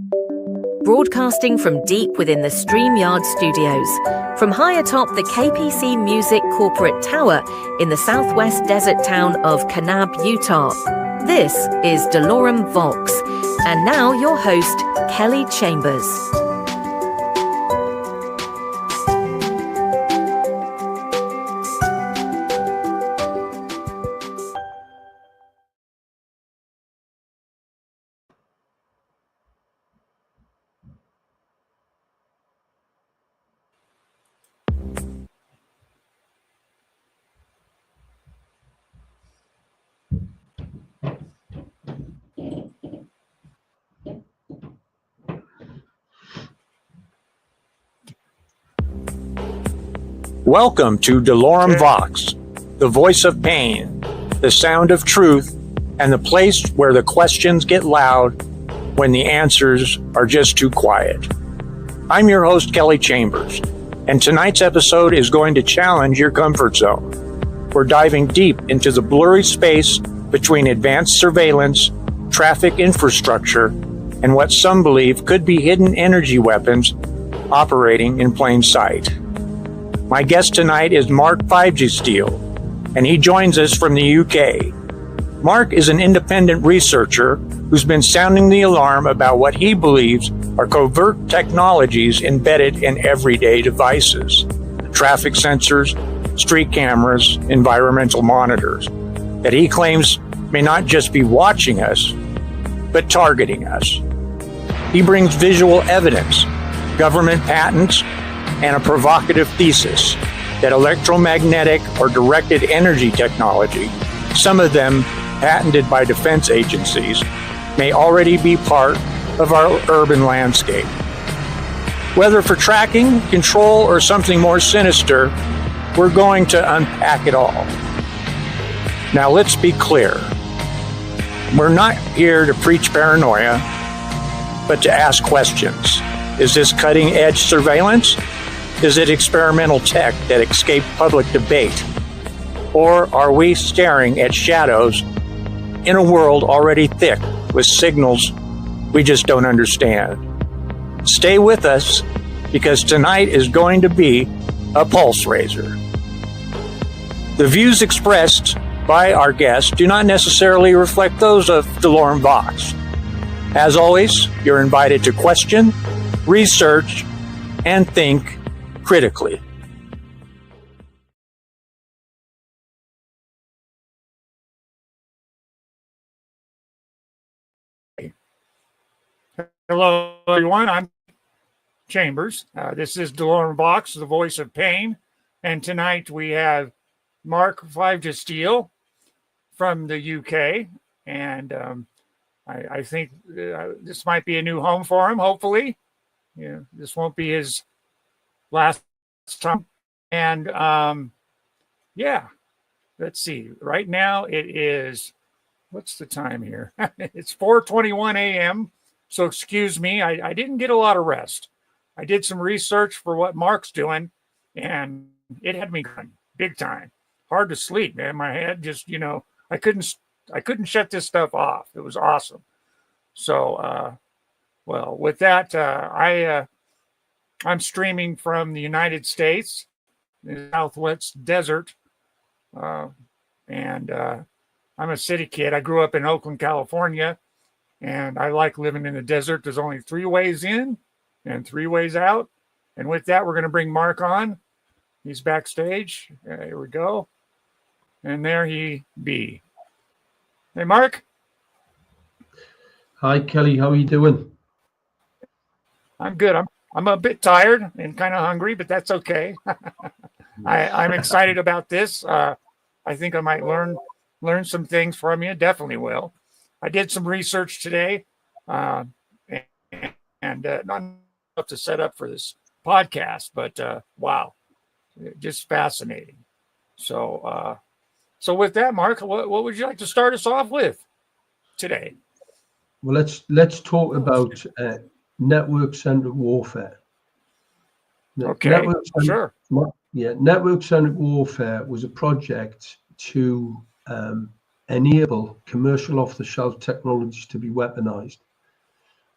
Broadcasting from deep within the StreamYard studios, from high atop the KPC Music Corporate Tower in the southwest desert town of Kanab, Utah. This is Dolorem Vox, and now your host, Kelly Chambers. Welcome to Dolorem Vox, the voice of pain, the sound of truth, and the place where the questions get loud when the answers are just too quiet. I'm your host, Kelly Chambers, and tonight's episode is going to challenge your comfort zone. We're diving deep into the blurry space between advanced surveillance, traffic infrastructure, and what some believe could be hidden energy weapons operating in plain sight. My guest tonight is Mark FivegeeSteele, and he joins us from the UK. Mark is an independent researcher who's been sounding the alarm about what he believes are covert technologies embedded in everyday devices: traffic sensors, street cameras, environmental monitors, that he claims may not just be watching us, but targeting us. He brings visual evidence, government patents, and a provocative thesis that electromagnetic or directed energy technology, some of them patented by defense agencies, may already be part of our urban landscape. Whether for tracking, control, or something more sinister, we're going to unpack it all. Now let's be clear. We're not here to preach paranoia, but to ask questions. Is this cutting-edge surveillance? Is it experimental tech that escaped public debate? Or are we staring at shadows in a world already thick with signals we just don't understand? Stay with us, because tonight is going to be a pulse raiser. The views expressed by our guests do not necessarily reflect those of Dolorem Vox. As always, you're invited to question, research, and think critically. Hello, everyone. I'm Chambers. This is Dolorem Vox, the voice of pain. And tonight we have Mark FivegeeSteele from the UK. And I think this might be a new home for him, hopefully. Yeah, this won't be his last time. And yeah, let's see. Right now it is, what's the time here? It's 4:21 a.m. So excuse me, I didn't get a lot of rest. I did some research for what Mark's doing, and it had me going big time. Hard to sleep, man. My head just, I couldn't shut this stuff off. It was awesome. So well, with that, I'm streaming from the United States, the Southwest Desert, and I'm a city kid. I grew up in Oakland, California, and I like living in the desert. There's only 3 ways in and 3 ways out. And with that, we're going to bring Mark on. He's backstage. Here we go. And there he be. Hey, Mark. Hi, Kelly. How are you doing? I'm good. I'm a bit tired and kind of hungry, but that's okay. I'm excited about this. I think I might learn some things from you. Definitely will. I did some research today, and not enough to set up for this podcast, but wow, just fascinating. So with that, Mark, what would you like to start us off with today? Well, let's talk about network-centered warfare. Okay, sure. Network-centered warfare was a project to enable commercial off-the-shelf technologies to be weaponized.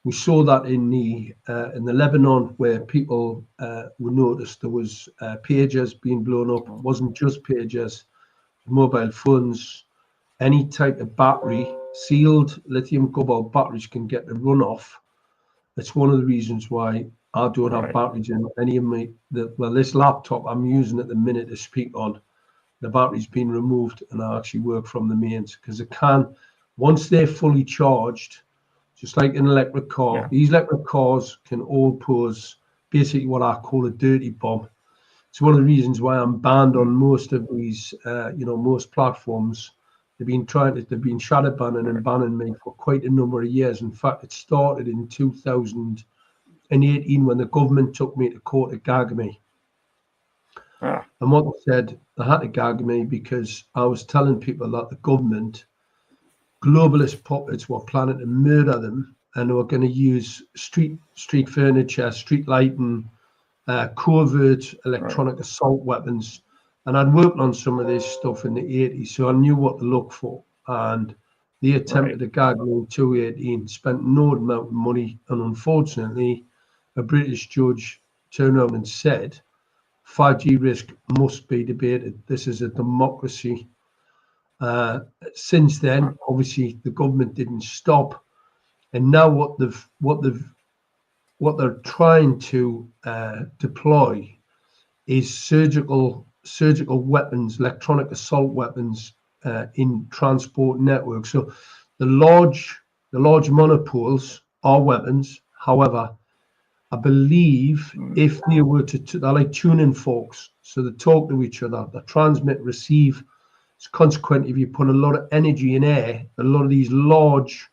We saw that in the Lebanon, where people were noticed there was pagers being blown up. It wasn't just pagers, mobile phones, any type of battery, sealed lithium cobalt batteries can get the runoff. That's one of the reasons why I don't have batteries in any of this laptop I'm using at the minute to speak on. The battery's been removed and I actually work from the mains, because it can, once they're fully charged, just like an electric car, these electric cars can all pose basically what I call a dirty bomb. It's one of the reasons why I'm banned on most of these, most platforms. They've been shadow banning and banning me for quite a number of years. In fact, it started in 2018 when the government took me to court to gag me. And what they said, they had to gag me because I was telling people that the government, globalist puppets, were planning to murder them, and they were going to use street furniture, street lighting, covert electronic assault weapons. And I'd worked on some of this stuff in the 80s, so I knew what to look for. And they attempted to gag me in 2018, spent no amount of money, and unfortunately, a British judge turned around and said, 5G risk must be debated. This is a democracy. Since then, obviously, the government didn't stop, and now what they're trying to deploy is surgical weapons, electronic assault weapons in transport networks. So the large monopoles are weapons. However, I believe if they were they're like tuning forks, so they talk to each other, they transmit, receive. So consequently, if you put a lot of energy in air, a lot of these large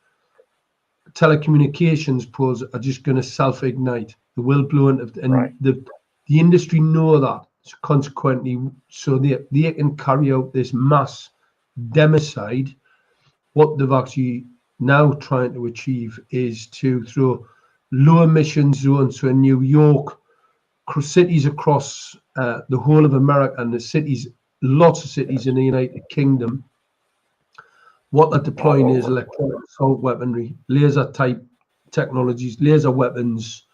telecommunications poles are just going to self-ignite. They will blow into, and the industry know that. So consequently, so they can carry out this mass democide. What they've actually now trying to achieve is to throw low emission zones. So in New York, cities across the whole of America, and the cities, lots of cities in the United Kingdom, what they're deploying is electronic assault weaponry, laser type technologies, laser weapons,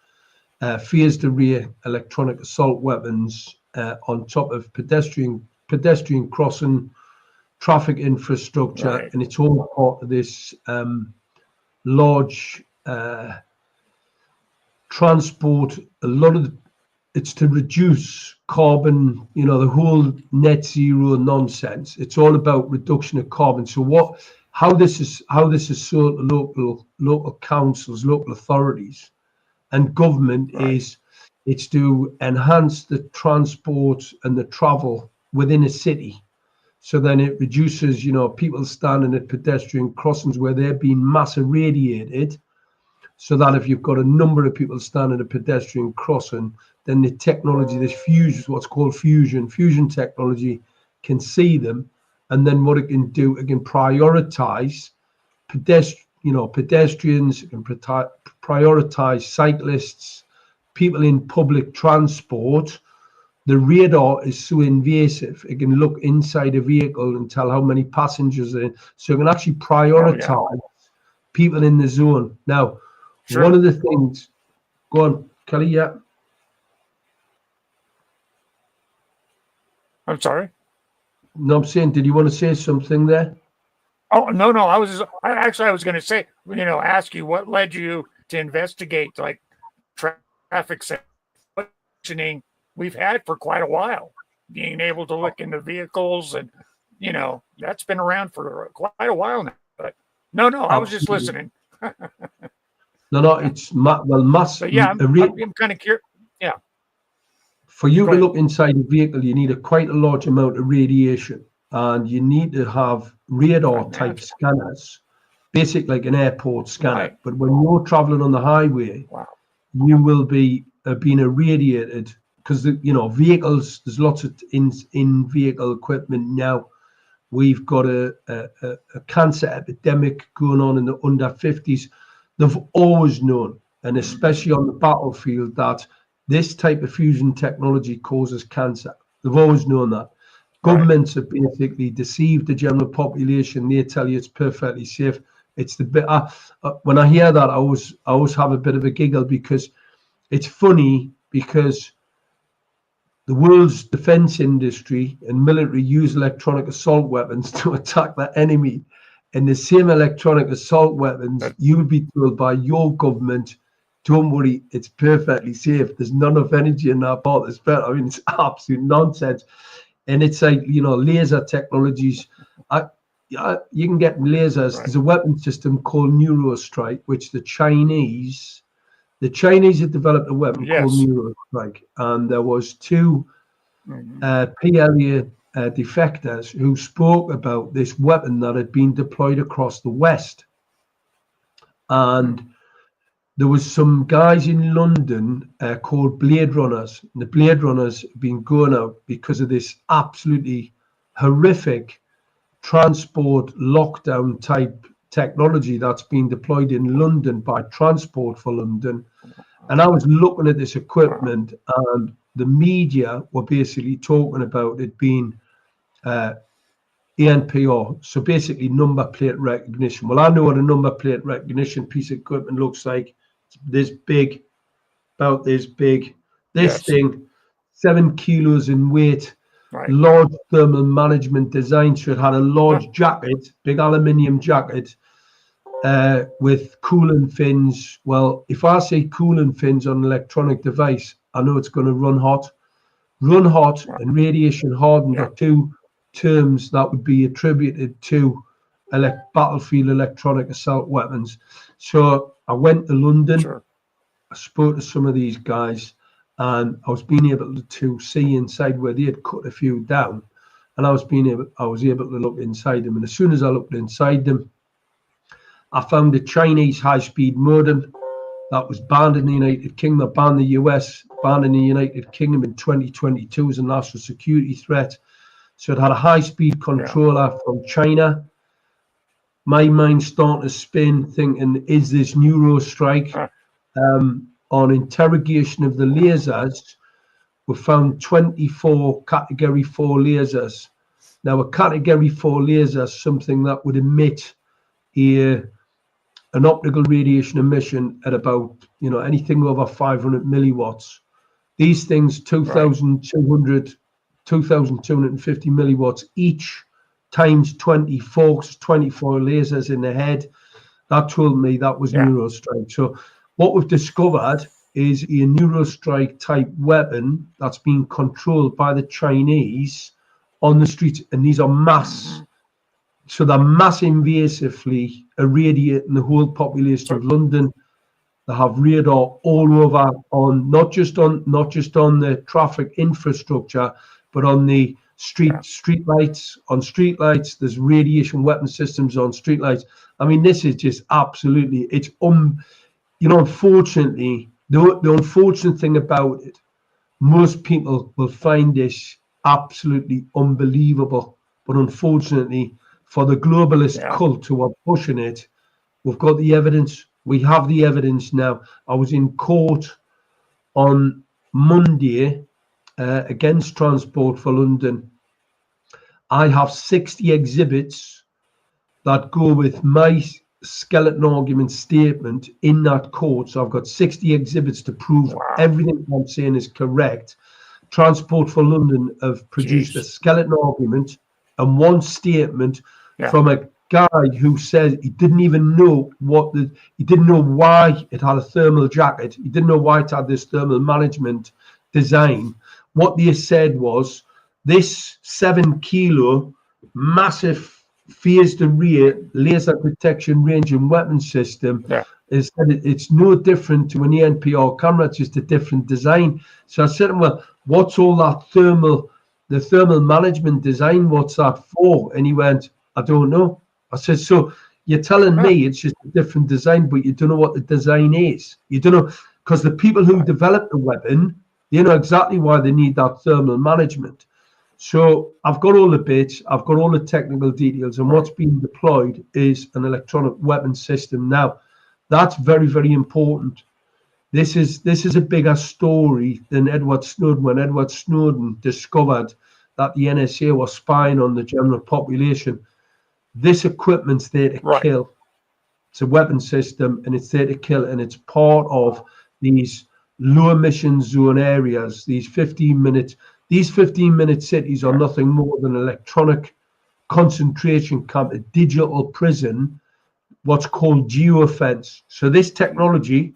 phased array electronic assault weapons on top of pedestrian crossing, traffic infrastructure, and it's all part of this large transport. A lot of it's to reduce carbon, the whole net zero nonsense. It's all about reduction of carbon. So how this is sold to local councils, local authorities, and government is it's to enhance the transport and the travel within a city. So then it reduces, people standing at pedestrian crossings where they're being mass irradiated. So that if you've got a number of people standing at a pedestrian crossing, then the technology, this fusion, what's called fusion technology, can see them, and then what it can do, it can prioritize pedestrians, it can prioritize cyclists, people in public transport. The radar is so invasive, it can look inside a vehicle and tell how many passengers are in. So it can actually prioritize people in the zone. Now, one of the things, go on, Kelly, yeah. I'm sorry. No, I'm saying, did you want to say something there? Oh, no. I was going to say, ask you what led you to investigate like traffic questioning we've had for quite a while, being able to look into vehicles, and that's been around for quite a while now. But no, I was just listening. No, it's mass. But yeah, I'm kind of curious. Yeah. For you to look inside a vehicle, you need quite a large amount of radiation, and you need to have radar type scanners, basic like an airport scanner. Right. But when you're traveling on the highway, you will be being irradiated because vehicles. There's lots of in vehicle equipment now. We've got a cancer epidemic going on in the under 50s. They've always known, and especially on the battlefield, that this type of fusion technology causes cancer. They've always known that. Governments have basically deceived the general population. They tell you it's perfectly safe. It's the bit. When I hear that, I always have a bit of a giggle, because it's funny, because the world's defense industry and military use electronic assault weapons to attack the enemy. And the same electronic assault weapons, you would be told by your government, don't worry, it's perfectly safe. There's not enough energy in that part. I mean, it's absolute nonsense. And it's like, laser technologies. You can get lasers. There's a weapon system called Neurostrike, which the Chinese had developed a weapon called Neurostrike. And there was two PLA defectors who spoke about this weapon that had been deployed across the West. And there was some guys in London called Blade Runners. And the Blade Runners have been going out because of this absolutely horrific transport lockdown type technology that's been deployed in London by Transport for London. And I was looking at this equipment, and the media were basically talking about it being ANPR, so basically number plate recognition. Well, I know what a number plate recognition piece of equipment looks like. It's this big, about this big. This thing, 7 kilos in weight, large thermal management design. So it had a large jacket, big aluminium jacket, with cooling fins. Well, if I say cooling fins on an electronic device, I know it's going to run hot. Run hot and radiation hardened are two terms that would be attributed to battlefield electronic assault weapons. So I went to London. I spoke to some of these guys, and I was being able to see inside where they had cut a few down, and I was able to look inside them. And as soon as I looked inside them, I found a Chinese high-speed modem that was banned in the United Kingdom, banned in the US, banned in the United Kingdom in 2022 as a national security threat. So it had a high-speed controller from China. My mind started to spin, thinking, is this Neurostrike? On interrogation of the lasers, we found 24 Category 4 lasers. Now, a Category 4 laser is something that would emit an optical radiation emission at about, anything over 500 milliwatts. These things, 2,250 milliwatts each, times 24 lasers in the head. That told me that was Neurostrike. So what we've discovered is a Neurostrike type weapon that's being controlled by the Chinese on the streets, and these are mass. So they're mass invasively irradiating the whole population of London. They have radar all over, on not just on the traffic infrastructure, but on the street lights. On street lights, there's radiation weapon systems on street lights. I mean, this is just absolutely, it's unfortunately, the unfortunate thing about it, most people will find this absolutely unbelievable. But unfortunately, for the globalist cult who are pushing it, we've got the evidence. We have the evidence now. I was in court on Monday against Transport for London. I have 60 exhibits that go with my skeleton argument statement in that court. So I've got 60 exhibits to prove everything I'm saying is correct. Transport for London have produced a skeleton argument and one statement from a guy who said he didn't even know he didn't know why it had a thermal jacket. He didn't know why it had this thermal management design. What they said was this 7 kilo massive phased array laser detection range and weapon system is that it's no different to an ANPR camera. It's just a different design. So I said to him, well, what's all that the thermal management design, what's that for? And he went, I don't know. I said, so you're telling me it's just a different design, but you don't know what the design is. You don't know, because the people who developed the weapon, they know exactly why they need that thermal management. So I've got all the bits, I've got all the technical details, and what's being deployed is an electronic weapon system. Now, that's very, very important. This is a bigger story than Edward Snowden. When Edward Snowden discovered that the NSA was spying on the general population, this equipment's there to kill. It's a weapon system, and it's there to kill, and it's part of these low emission zone areas. These 15-minute cities are nothing more than electronic concentration camp, a digital prison, what's called geofence. So this technology,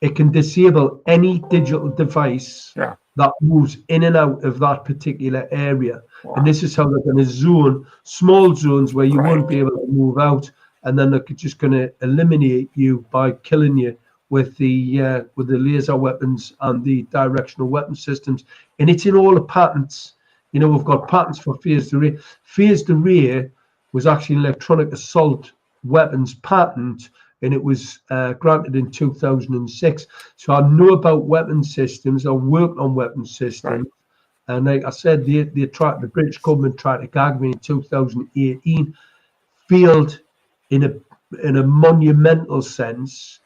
it can disable any digital device that moves in and out of that particular area. Wow. And this is how they're going to zone small zones where you won't be able to move out, and then they're just going to eliminate you by killing you with the laser weapons and the directional weapon systems. And it's in all the patents. You know, we've got patents for phased array. Phased array was actually an electronic assault weapons patent, and it was granted in 2006. So I know about weapon systems. I worked on weapon systems, and like I said, the British government tried to gag me in 2018. Failed in a monumental sense,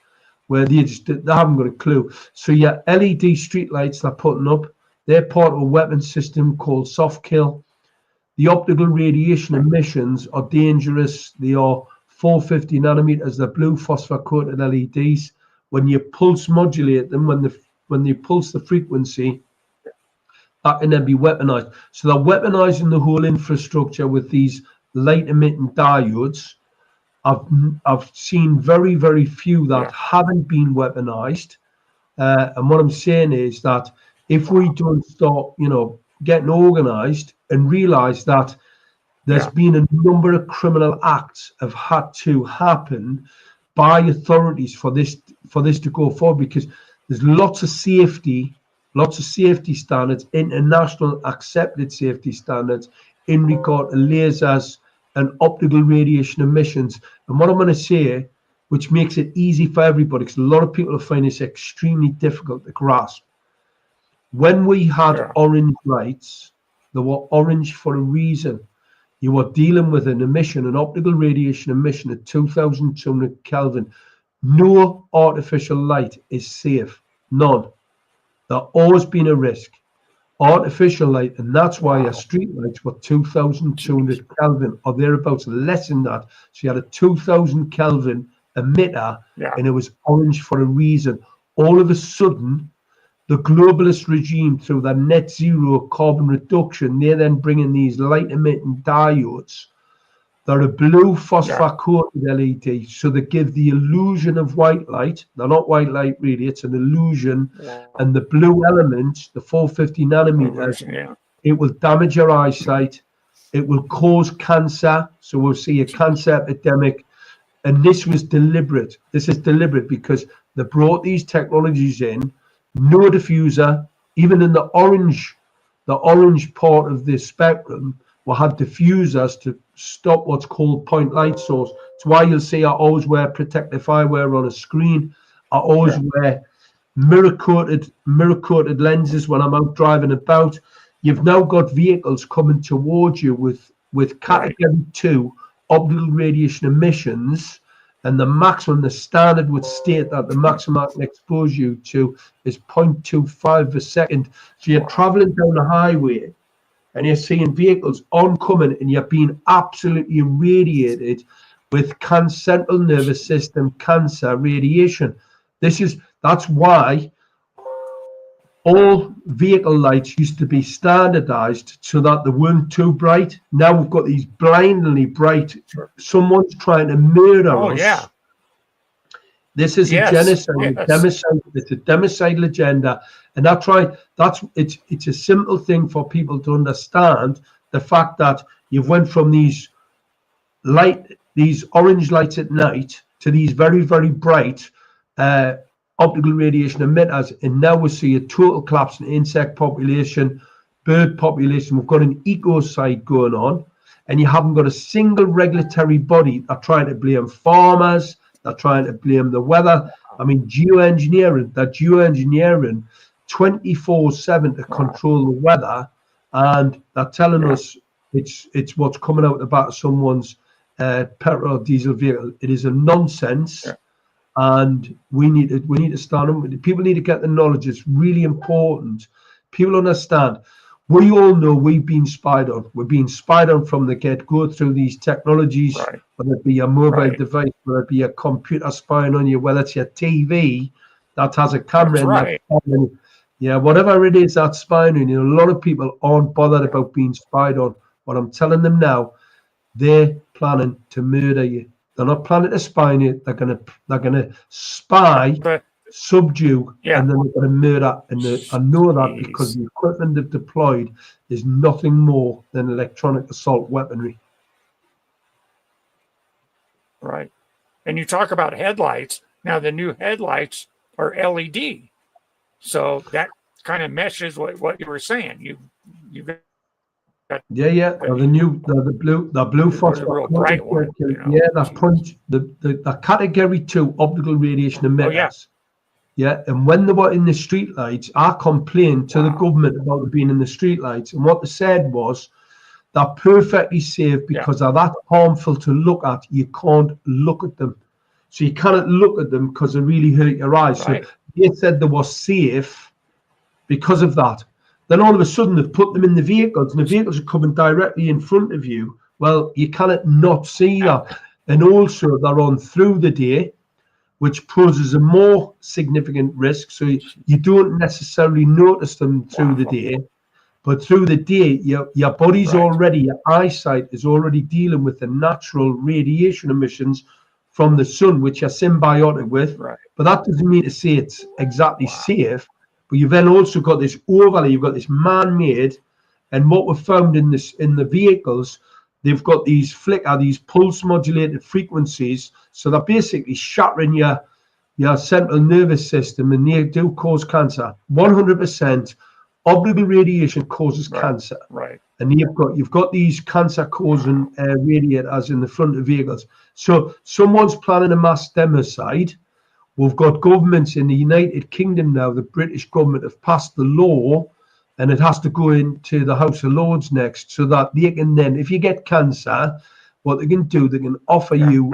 where they haven't got a clue. So yeah, LED streetlights they're putting up, they're part of a weapon system called soft kill. The optical radiation emissions are dangerous. They are 450 nanometers. They're blue phosphor coated LEDs. When you pulse modulate them, when they pulse the frequency, that can then be weaponized. So they're weaponizing the whole infrastructure with these light emitting diodes. I've seen very, very few that haven't been weaponized. And what I'm saying is that if we don't start, getting organized and realize that there's been a number of criminal acts have had to happen by authorities for this to go forward, because there's lots of safety standards, international accepted safety standards in regard to lasers and optical radiation emissions. And what I'm going to say, which makes it easy for everybody, because a lot of people find this extremely difficult to grasp. When we had orange lights, they were orange for a reason. You were dealing with an emission, an optical radiation emission at 2,200 Kelvin. No artificial light is safe. None. There's always been a risk. Artificial light, and that's why our street lights were 2,200 Kelvin or thereabouts, less than that. So you had a 2,000 Kelvin emitter, and it was orange for a reason. All of a sudden, the globalist regime, through their net zero carbon reduction, they're then bringing these light emitting diodes. They're a blue phosphor coated LED, so they give the illusion of white light. They're not white light really, it's an illusion. And the blue element, the 450 nanometers, it will damage your eyesight. It will cause cancer. So we'll see a cancer epidemic. And this was deliberate. This is deliberate because they brought these technologies in, no diffuser, even in the orange part of the spectrum, we had diffusers to stop what's called point light source. It's why you'll see I always wear protective eyewear on a screen. I always wear mirror-coated lenses when I'm out driving about. You've now got vehicles coming towards you with category 2 optical radiation emissions, and the standard would state that the maximum I can expose you to is 0.25 per second. So you're traveling down the highway and you're seeing vehicles oncoming, and you're being absolutely irradiated with central nervous system cancer radiation. That's why all vehicle lights used to be standardized so that they weren't too bright. Now we've got these blindingly bright. Someone's trying to murder us. Yeah. This is a genocide. It's a democidal agenda, and that's right. It's a simple thing for people to understand. The fact that you've went from these orange lights at night to these very, very bright optical radiation emitters, and now we see a total collapse in insect population, bird population. We've got an ecocide going on, and you haven't got a single regulatory body that are trying to blame farmers. They're trying to blame the weather. I mean, geoengineering 24/7 to control the weather, and they're telling us it's what's coming out the back of someone's petrol or diesel vehicle. It is a nonsense. And we need to stand up. People need to get the knowledge. It's really important. People understand. We all know we've been spied on. We're being spied on from the get-go through these technologies, Right. whether it be a mobile Right. device, whether it be a computer spying on you, whether it's your TV that has a camera That's in right. that. Yeah, whatever it is that's spying on you, a lot of people aren't bothered about being spied on. What I'm telling them now, they're planning to murder you. They're not planning to spy on you. They're gonna spy, But subdue, yeah. and then they're going to murder. And I know that because Jeez. the equipment they've deployed is nothing more than electronic assault weaponry. Right. And you talk about headlights. Now the new headlights are LED. So that kind of meshes what you were saying. You got Yeah. The blue phosphor. real bright one. Yeah, that point the category 2 optical radiation emitters. Oh, yeah. Yeah, and when they were in the streetlights, I complained to the government about being in the streetlights, and what they said was they're perfectly safe because they're that harmful to look at. You can't look at them, so you cannot look at them because they really hurt your eyes. Right. So they said they were safe because of that. Then all of a sudden they've put them in the vehicles, and the vehicles are coming directly in front of you. Well, you cannot not see that, and also they're on through the day, which poses a more significant risk. So you don't necessarily notice them through the day, but through the day, your body's already, your eyesight is already dealing with the natural radiation emissions from the sun, which you're symbiotic with. Right. But that doesn't mean to say it's exactly safe. But you've then also got this overlay, you've got this man-made, and what we've found in the vehicles, they've got these pulse modulated frequencies. So they're basically shattering your central nervous system, and they do cause cancer. 100% optical radiation causes cancer. Right. And you've got these cancer causing radiators in the front of vehicles. So someone's planning a mass democide. We've got governments in the United Kingdom now. The British government have passed the law, and it has to go into the House of Lords next, so that they can then, if you get cancer, what they can do, they can offer you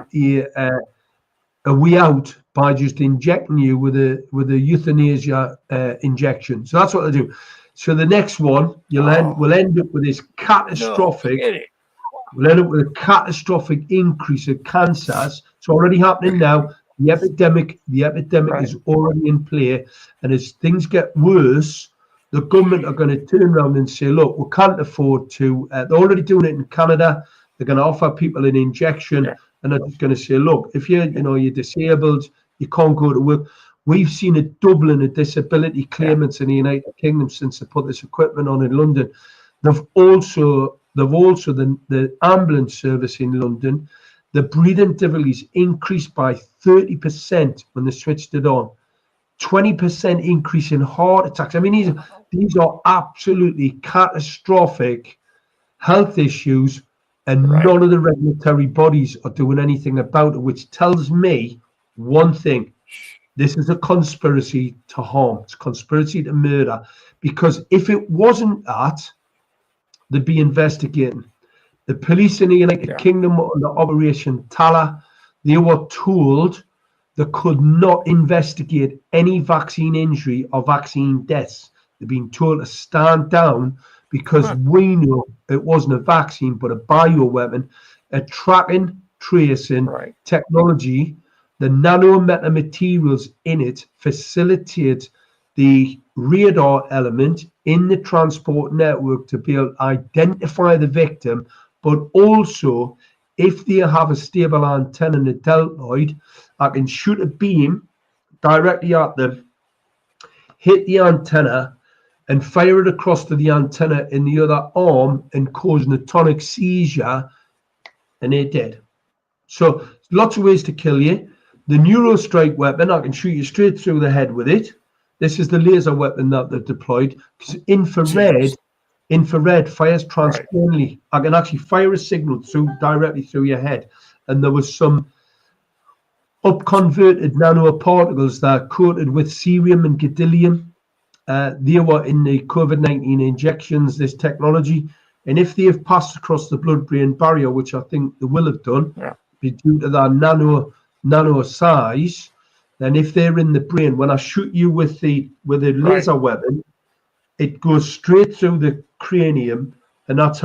a way out by just injecting you with a euthanasia injection. So that's what they do. So the next one, we'll end up with this catastrophic. We'll end up with a catastrophic increase of cancers. It's already happening now. The epidemic is already in play, and as things get worse, the government are going to turn around and say, look, we can't afford to. They're already doing it in Canada. They're going to offer people an injection, and they're just going to say, look, if you're disabled, you can't go to work. We've seen a doubling of disability claimants in the United Kingdom since they put this equipment on in London. They've also the ambulance service in London. The breathing difficulties increased by 30% when they switched it on. 20% increase in heart attacks. I mean, these are absolutely catastrophic health issues, and none of the regulatory bodies are doing anything about it, which tells me one thing. This is a conspiracy to harm. It's a conspiracy to murder. Because if it wasn't that, they'd be investigating. The police in the United Kingdom under Operation Tala, they were told they could not investigate any vaccine injury or vaccine deaths. They've been told to stand down because we know it wasn't a vaccine, but a bioweapon, a tracking, tracing technology. The nanometamaterials in it facilitate the radar element in the transport network to be able to identify the victim, but also if they have a stable antenna and a deltoid, I can shoot a beam directly at them, hit the antenna, and fire it across to the antenna in the other arm and cause an atonic seizure, and they're dead. So lots of ways to kill you. The neurostrike weapon, I can shoot you straight through the head with it. This is the laser weapon that they've deployed. Because infrared fires transparently. I can actually fire a signal directly through your head. And there was some upconverted nanoparticles that are coated with cerium and gadolinium. They were in the COVID-19 injections, this technology. And if they have passed across the blood-brain barrier, which I think they will have done, due to their nano size, then if they're in the brain, when I shoot you with the laser weapon, it goes straight through cranium, and that's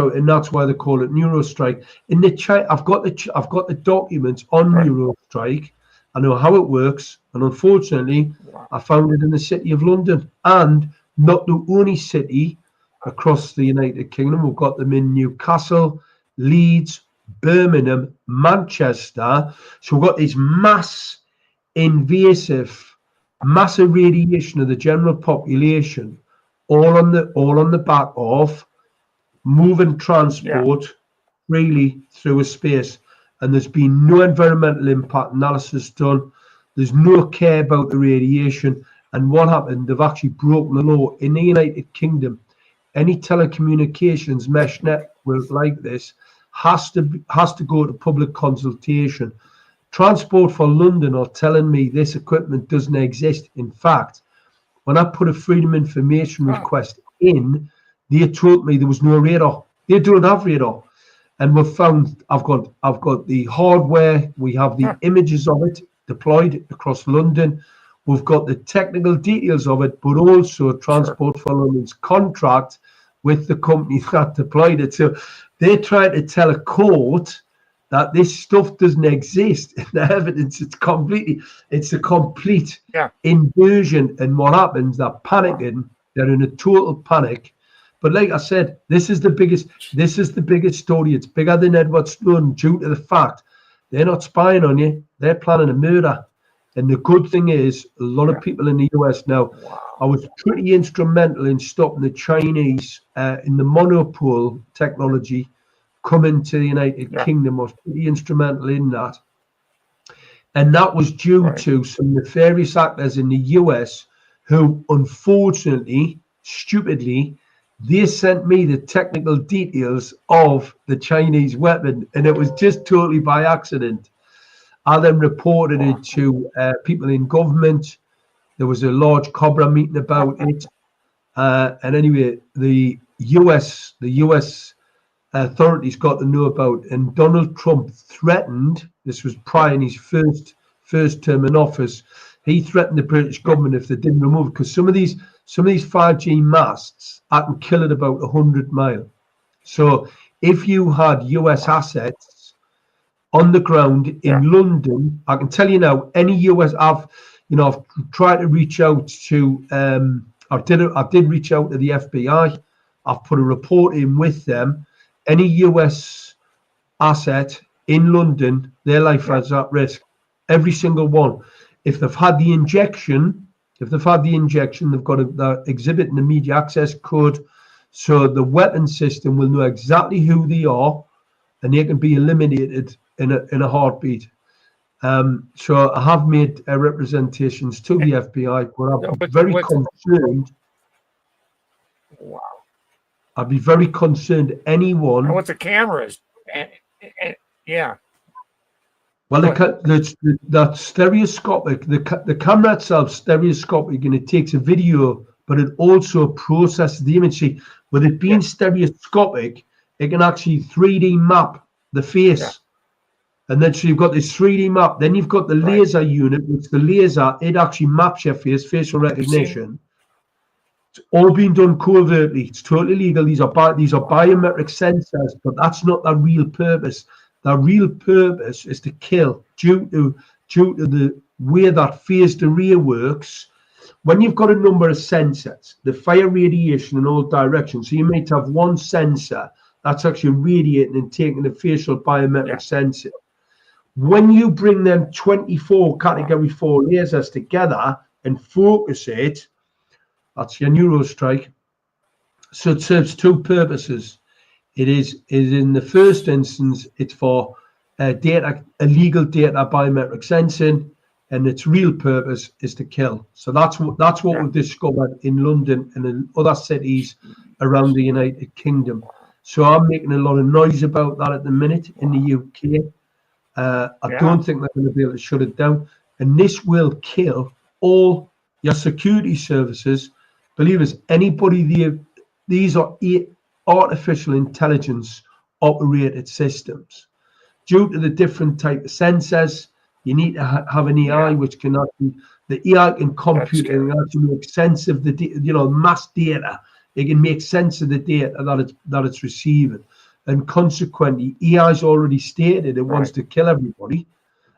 why they call it neurostrike. In the I've got the documents on neurostrike. I know how it works, and unfortunately, I found it in the City of London, and not the only city across the United Kingdom. We've got them in Newcastle, Leeds, Birmingham, Manchester. So we've got this massive radiation of the general population, all on the back of moving transport freely through a space. And there's been no environmental impact analysis done. There's no care about the radiation. And what happened? They've actually broken the law in the United Kingdom. Any telecommunications mesh network like this has to go to public consultation. Transport for London are telling me this equipment doesn't exist. In fact, when I put a freedom information request in, they told me there was no radar. They don't have radar. And we've found I've got the hardware, we have the images of it deployed across London. We've got the technical details of it, but also Transport for London's contract with the company that deployed it. So they're trying to tell a court that this stuff doesn't exist in the evidence. It's a complete inversion. And what happens, they're panicking, they're in a total panic. But like I said, this is the biggest story. It's bigger than Edward Snowden due to the fact they're not spying on you, they're planning a murder. And the good thing is, a lot of people in the US now, I was pretty instrumental in stopping the Chinese in the monopole technology coming to the United Kingdom. I was pretty instrumental in that. And that was due to some nefarious actors in the US who, unfortunately, stupidly, they sent me the technical details of the Chinese weapon, and it was just totally by accident. I then reported it to people in government. There was a large Cobra meeting about it. And anyway, the US authorities got to know about it, and Donald Trump threatened, this was prior in his first term in office, he threatened the British government if they didn't remove it, because some of these 5G masts, I can kill at about 100 miles. So if you had US assets on the ground in London, I can tell you now, any US, I've tried to reach out to, I did reach out to the FBI. I've put a report in with them. Any US asset in London, their life is at risk. Every single one. If they've had the injection, they've got to exhibit in the media access code, so the weapon system will know exactly who they are, and they can be eliminated in a heartbeat. So I have made representations to the FBI, but I'm very concerned. Wow. I'd be very concerned anyone. And with the cameras, yeah. Well, that stereoscopic, the camera itself stereoscopic, and it takes a video, but it also processes the image. See, with it being stereoscopic, it can actually 3D map the face. Yeah. And then so you've got this 3D map. Then you've got the laser unit, which the laser, it actually maps your face, facial recognition. It's all being done covertly. It's totally legal. These are biometric sensors, but that's not the real purpose. The real purpose is to kill due to the way that phased array works. When you've got a number of sensors, they fire radiation in all directions. So you might have one sensor that's actually radiating and taking the facial biometric sensor. When you bring them 24 category 4 lasers together and focus it, that's your neurostrike. So it serves two purposes. It is in the first instance, it's for illegal data biometric sensing, and its real purpose is to kill. So that's what we've discovered in London and in other cities around the United Kingdom. So I'm making a lot of noise about that at the minute in the UK. I don't think they're going to be able to shut it down, and this will kill all your security services. Believe us, anybody these are artificial intelligence operated systems. Due to the different type of sensors, you need to have an AI which the AI can compute and actually make sense of the mass data It can make sense of the data that it's receiving. And consequently, AI's already stated it wants to kill everybody.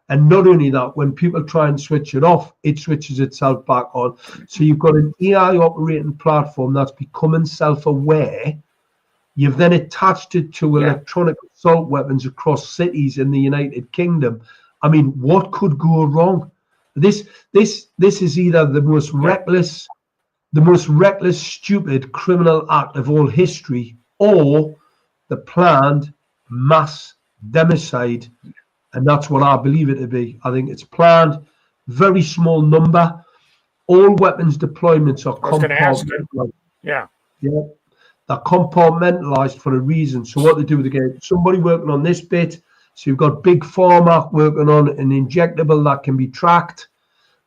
And not only that, when people try and switch it off, it switches itself back on. So you've got an AI operating platform that's becoming self-aware. You've then attached it to electronic assault weapons across cities in the United Kingdom. I mean, what could go wrong? This is either the most reckless, stupid criminal act of all history, or the planned mass democide. And that's what I believe it to be. I think it's planned, very small number. All weapons deployments are compartmentalized. Yeah. They're compartmentalized for a reason. So what they do, they get somebody working on this bit. So you've got Big Pharma working on an injectable that can be tracked.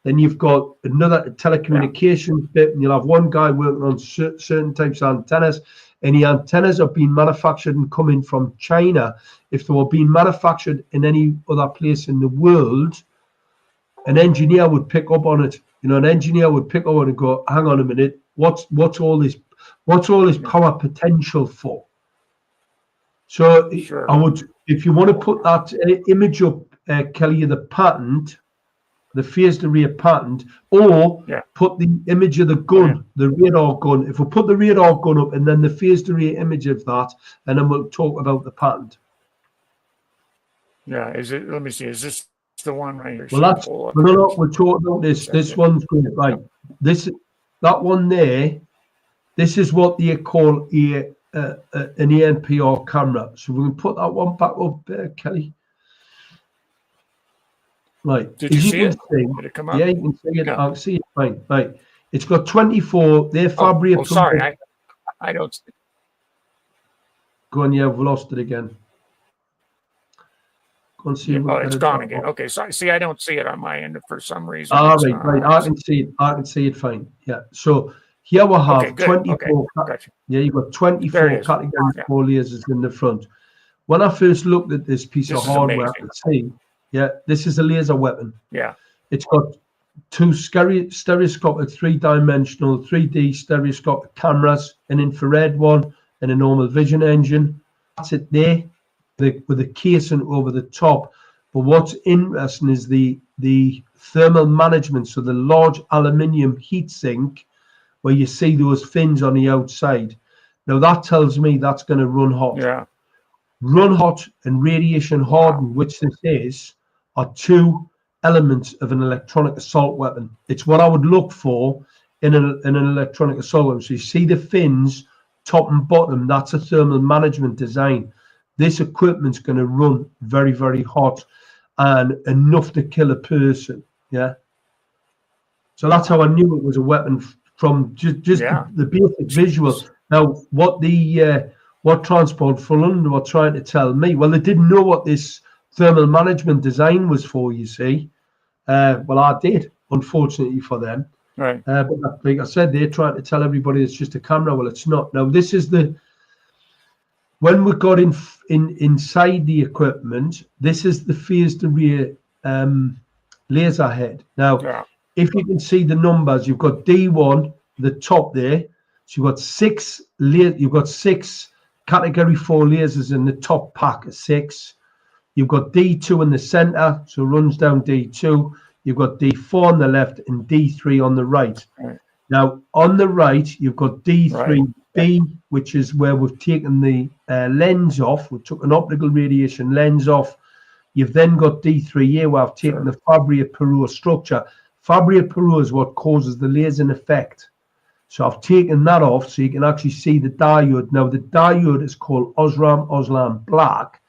Then you've got another telecommunications bit, and you'll have one guy working on certain types of antennas. Any antennas are being manufactured and coming from China. If they were being manufactured in any other place in the world, an engineer would pick up on it. An engineer would pick up on it and go, "Hang on a minute, what's all this power potential for?" So I would, if you want to put that image up, Kelly, the patent, the phased array patent, or put the image of the gun, the radar gun. If we put the radar gun up and then the phased array image of that, and then we'll talk about the patent. Yeah, is it? Let me see. Is this the one right here? Well, we're talking about this. This one's great, right? That one there. This is what they call an ANPR camera. So we can put that one back up, Kelly. Right. Did you see it? Did it come up? Yeah, you can see it. I can see it fine. Right. It's got 24. They're Fabry. Sorry, I don't see it. Go on, we've lost it again. Go and see it. It's gone again. Okay, so see, I don't see it on my end for some reason. Right. I can see it. I can see it fine. Yeah. So here we have 24. Gotcha. Yeah, you've got 24 category 4 lasers in the front. When I first looked at this piece of hardware, I could see. Yeah, this is a laser weapon. Yeah. It's got two stereoscopic 3-dimensional 3D stereoscopic cameras, an infrared one, and a normal vision engine. That's it there, with a casing over the top. But what's interesting is the thermal management. So the large aluminium heat sink, where you see those fins on the outside. Now that tells me that's going to run hot. Yeah. Run hot and radiation hardened, which this is, are two elements of an electronic assault weapon. It's what I would look for in an electronic assault weapon. So you see the fins, top and bottom, that's a thermal management design. This equipment's going to run very, very hot and enough to kill a person. Yeah. So that's how I knew it was a weapon, from just the basic visual. Now, what Transport for London were trying to tell me, well, they didn't know what this thermal management design was for, you see. Well, I did, unfortunately for them. Right. But like I said, they're trying to tell everybody it's just a camera. Well, it's not. Now, this is when we got inside the equipment, this is the phased array laser head. Now, if you can see the numbers, you've got D1, the top there. So you've got six category 4 lasers in the top pack of 6. You've got D2 in the center, so runs down D2. You've got D4 on the left and D3 on the right. Now, on the right, you've got D3B, which is where we've taken the lens off. We took an optical radiation lens off. You've then got D3A, where I've taken the Fabry-Perot structure. Fabry-Perot is what causes the lasing effect. So I've taken that off so you can actually see the diode. Now, the diode is called Osram Black,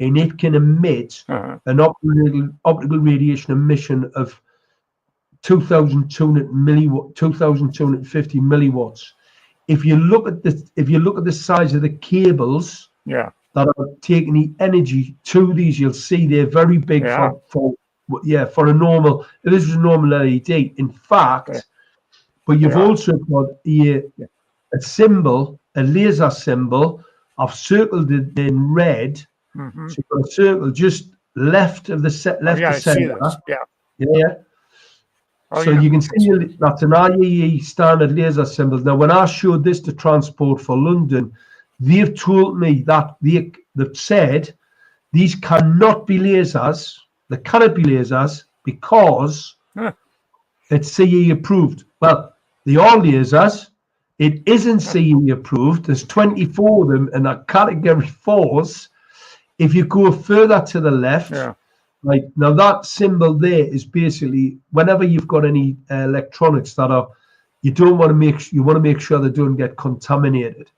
and it can emit an optical radiation emission of 2,250 milliwatts. If you look at the size of the cables that are taking the energy to these, you'll see they're very big for a normal. This is a normal LED. In fact, but you've also got a symbol, a laser symbol. I've circled it in red. So you've got a circle just left of the center. I see this. Yeah. Oh, So yeah. you can see that's an IEE standard laser symbol. Now, when I showed this to Transport for London, they've told me that they've said these cannot be lasers. They cannot be lasers because it's CE approved. Well, they are lasers. It isn't CE approved. There's 24 of them, and that category 4s. If you go further to the left, right now, that symbol there is basically whenever you've got any electronics that are, you want to make sure they don't get contaminated.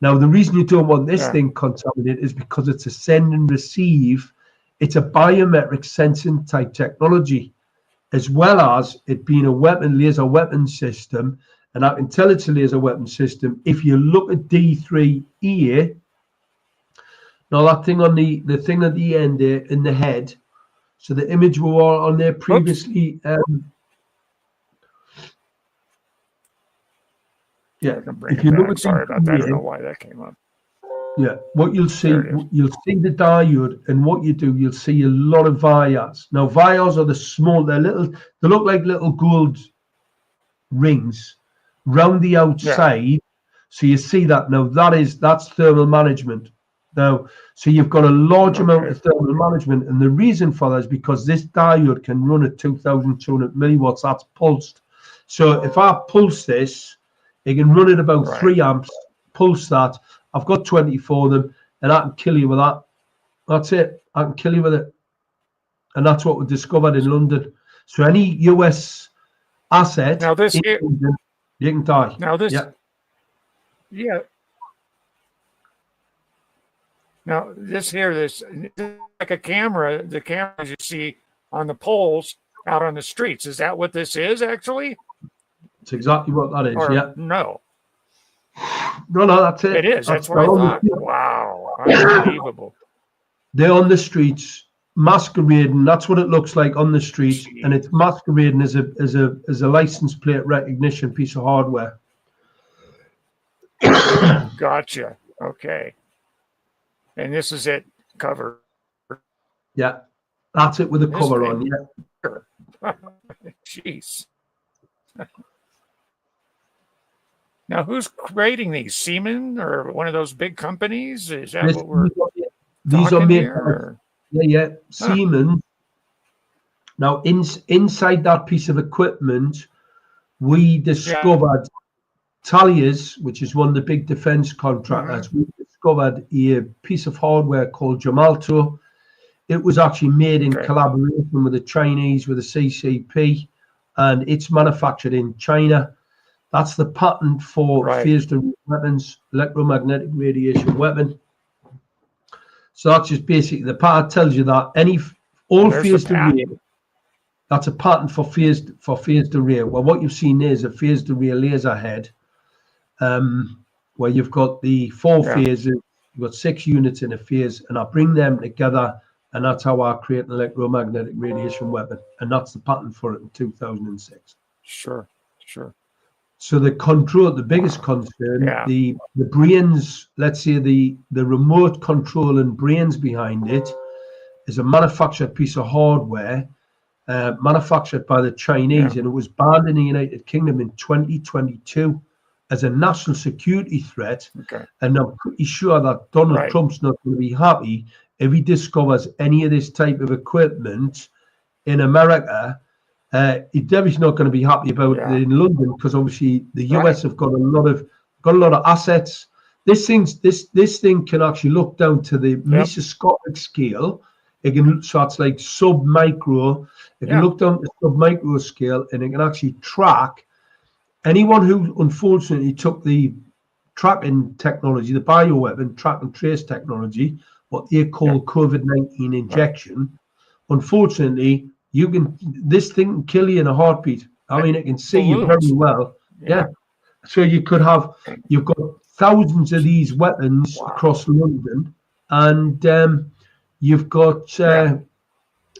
Now, the reason you don't want this thing contaminated is because it's a send and receive. It's a biometric sensing type technology, as well as it being a laser weapon system. And I can tell it's a laser weapon system. If you look at D3 here, now that thing on the thing at the end there in the head, so the image we were on there previously. If you look at sorry about that. I don't know why that came up. Yeah, what you'll see the diode, and what you do, you'll see a lot of vias. Now, vias are the small, they look like little gold rings round the outside. Yeah. So you see that now. That's thermal management. Now, so you've got a large amount of thermal management, and the reason for that is because this diode can run at 2,200 milliwatts. That's pulsed. So if I pulse this, it can run at about 3 amps. Pulse that. I've got 24 of them, and I can kill you with that. That's it. I can kill you with it, and that's what we discovered in London. So any US asset now this in London, you can die. Now this, yeah. Now this is like a camera. The cameras you see on the poles out on the streets. Is that what this is actually? It's exactly what that is. Or yeah. No, that's it. It is. That's what I thought. Wow, unbelievable. They're on the streets masquerading. That's what it looks like on the streets, and it's masquerading as a license plate recognition piece of hardware. Gotcha. Okay. And this is it cover. Yeah, that's it with the cover on. Yeah. Jeez. Now, who's creating these? Siemens or one of those big companies? Is that what we're these are made here? Yeah. Siemens. Now, inside that piece of equipment, we discovered Thales, which is one of the big defense contractors. We discovered a piece of hardware called Gemalto. It was actually made in collaboration with the Chinese, with the CCP, and it's manufactured in China. That's the patent for phased array weapons, electromagnetic radiation weapon. So that's just basically the patent tells you that all phased array. That's a patent for phased array. Well, what you've seen there is a phased array laser head, where you've got the 4 phases. You've got 6 units in a phase, and I bring them together, and that's how I create an electromagnetic radiation weapon. And that's the patent for it in 2006. Sure. So the biggest concern, the brains, let's say the remote control and brains behind it is a manufactured piece of hardware, manufactured by the Chinese, and it was banned in the United Kingdom in 2022 as a national security threat. And I'm pretty sure that Donald Trump's not going to be happy if he discovers any of this type of equipment in America. He's not going to be happy about it in London, because obviously the US have got a lot of assets. This thing can actually look down to the mesoscopic scale. So it's like sub-micro. It can look down to sub-micro scale, and it can actually track anyone who unfortunately took the tracking technology, the bioweapon track and trace technology, what they call COVID-19 injection. Unfortunately, this thing can kill you in a heartbeat. I mean, it can see you very well. So you've got thousands of these weapons across London, and you've got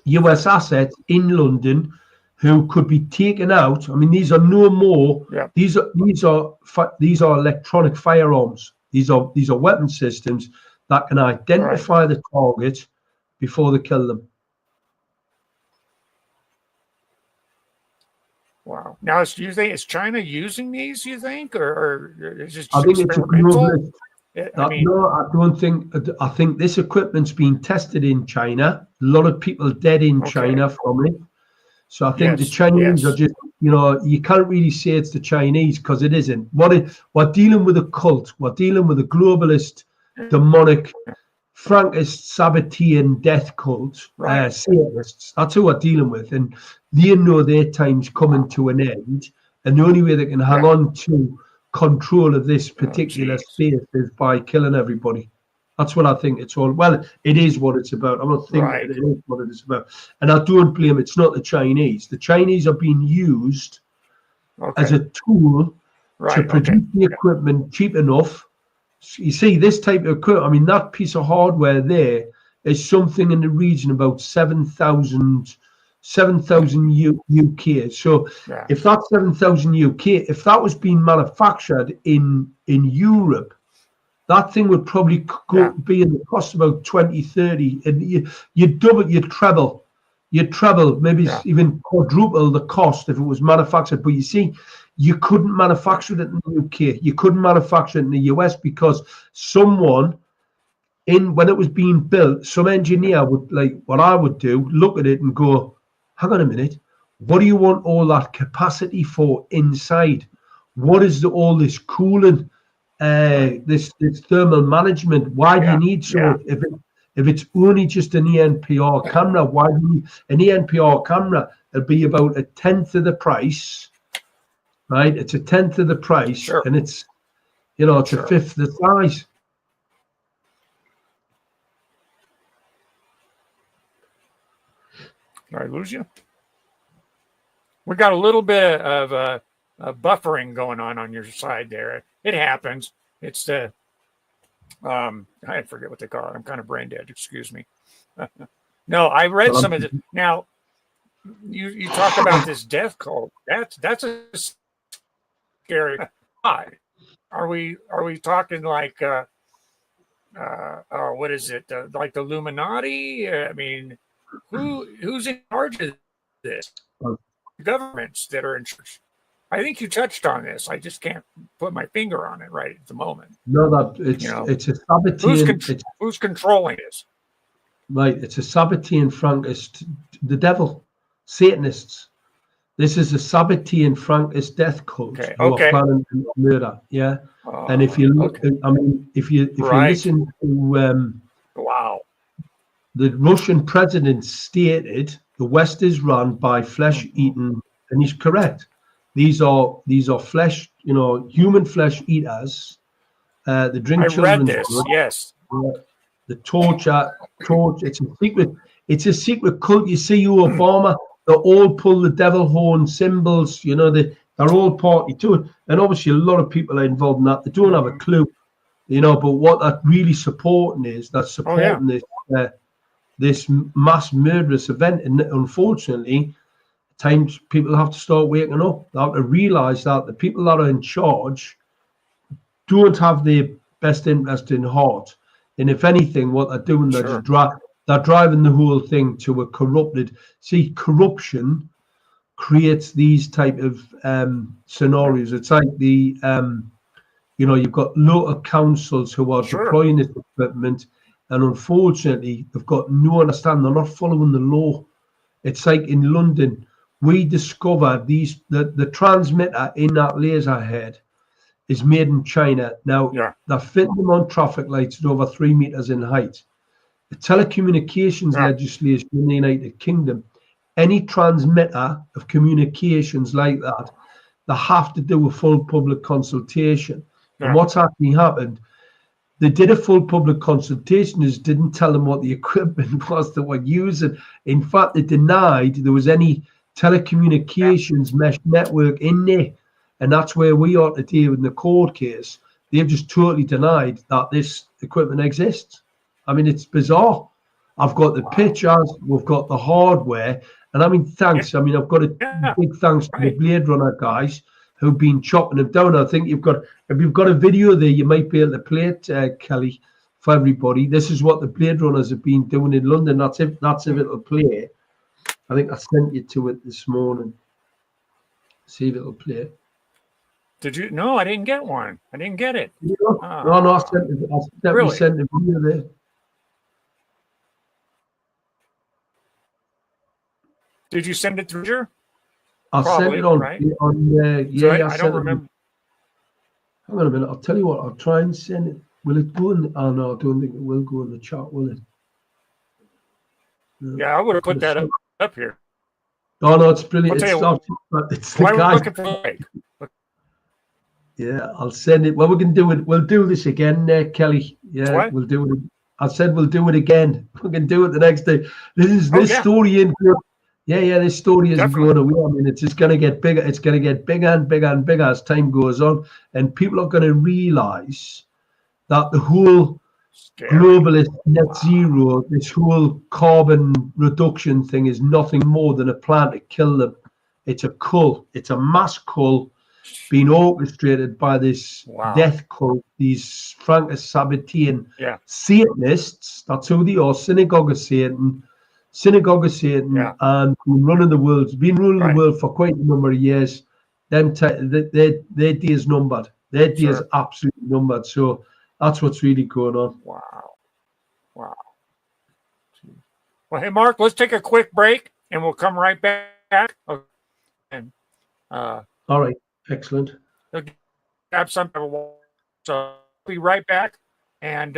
US assets in London who could be taken out. I mean, these are no more. These are electronic firearms. These are weapon systems that can identify the target before they kill them. Wow. Now, do you think is China using these? You think, or is it just I think it's a experimental? No, I don't think. I think this equipment's been tested in China. A lot of people dead in China from it. So I think the Chinese are just, you can't really say it's the Chinese because it isn't. We're dealing with a cult. We're dealing with a globalist, demonic, Frankist, Sabbatean death cult, Satanists. That's who we're dealing with. And they know their time's coming to an end. And the only way they can hang on to control of this particular space is by killing everybody. That's what I think it's all. Well, it is what it's about. I'm not thinking it is what it is about. And I don't blame it's not the Chinese. The Chinese are being used as a tool to produce the equipment cheap enough. You see, this type of equipment, I mean, that piece of hardware there is something in the region about 7,000 UK. So if that's 7,000 UK, if that was being manufactured in Europe, that thing would probably be in the cost about 20, 30, and you'd double, you'd treble, maybe even quadruple the cost if it was manufactured. But you see, you couldn't manufacture it in the UK, you couldn't manufacture it in the US because someone when it was being built, some engineer would, like what I would do, look at it and go, hang on a minute, what do you want all that capacity for inside? What is all this cooling? This thermal management, why do you need so if it's only just an ENPR camera, why do you need an ENPR camera? It'll be about 1/10 of the price, right? It's 1/10 of the price, and it's it's 1/5 the size. Did I lose you? We got a little bit of buffering going on your side there. It happens. It's the I forget what they call it. I'm kind of brain dead. Excuse me. No, I read some of it. Now, you talk about this death cult. That's a scary. Are we talking like what is it? Like the Illuminati? I mean, who's in charge of this? Governments that are in charge. I think you touched on this. I just can't put my finger on it right at the moment. No, it's a Sabbatean. Who's controlling this? Right, it's a Sabbatean Frankist, the devil, Satanists. This is a Sabbatean Frankist death cult who are planning murder. Yeah, and if you look, I mean, if you listen to the Russian president stated the West is run by flesh-eating, and he's correct. These are flesh, human flesh eaters. They drink children's blood. Yes. The torture. It's a secret. It's a secret cult. You see, Obama, they all pull the devil horn symbols. They're all party to it. And obviously, a lot of people are involved in that. They don't have a clue, But what they're really supporting is this mass murderous event. And unfortunately, times people have to start waking up. They have to realize that the people that are in charge don't have their best interest in heart. And if anything, what they're doing, they're driving the whole thing to a corrupted. See, corruption creates these type of scenarios. It's like the you've got local councils who are deploying this equipment, and unfortunately, they've got no understanding. They're not following the law. It's like in London. We discovered the transmitter in that laser head is made in China. Now, they're fitting them on traffic lights at over 3 meters in height. The telecommunications legislation in the United Kingdom, any transmitter of communications like that, they have to do a full public consultation. And what's actually happened, they did a full public consultation, just didn't tell them what the equipment was they were using. In fact, they denied there was any telecommunications mesh network in there, and that's where we are today in the court case. They've just totally denied that this equipment exists. I mean, it's bizarre. I've got the pictures, we've got the hardware, and I mean, thanks. I mean, I've got a big thanks to the Blade Runner guys who've been chopping them down. I think if you've got a video there, you might be able to play it, Kelly, for everybody. This is what the Blade Runners have been doing in London. That's if it'll play. I think I sent you to it this morning. See if it'll play. Did you? No, I didn't get one. I didn't get it. No, I sent it. I definitely Really? sent it video there. Did you send it through here? I sent Probably, it on, right? yeah, I don't remember. Hang on a minute. I'll tell you what. I'll try and send it. Will it go in? Oh, no, I don't think it will go in the chat, will it? No. Yeah, I would have put that up here. Oh, no, it's brilliant. I'll It's tell not. It's Why the we're guy. looking for like. Yeah, I'll send it. Well, we can do it. We'll do this again, Kelly. Yeah, What? we'll do it. I said we'll do it again. We can do it the next day. This yeah. story ain't good. Yeah, this story isn't Definitely. going away. I mean, it's just going to get bigger. It's going to get bigger and bigger and bigger as time goes on. And people are going to realize that the whole globalist net zero, this whole carbon reduction thing is nothing more than a plan to kill them. It's a cult. It's a mass cult being orchestrated by this death cult, these Franco-Sabbatean Satanists. That's who they are, Synagogue of Satan, and been running the world, been ruling the world for quite a number of years. Their day is numbered. Their day is absolutely numbered. So that's what's really going on. Wow. Well, hey, Mark, let's take a quick break, and we'll come right back. Okay. And all right, excellent. Grab something. So I'll be right back, and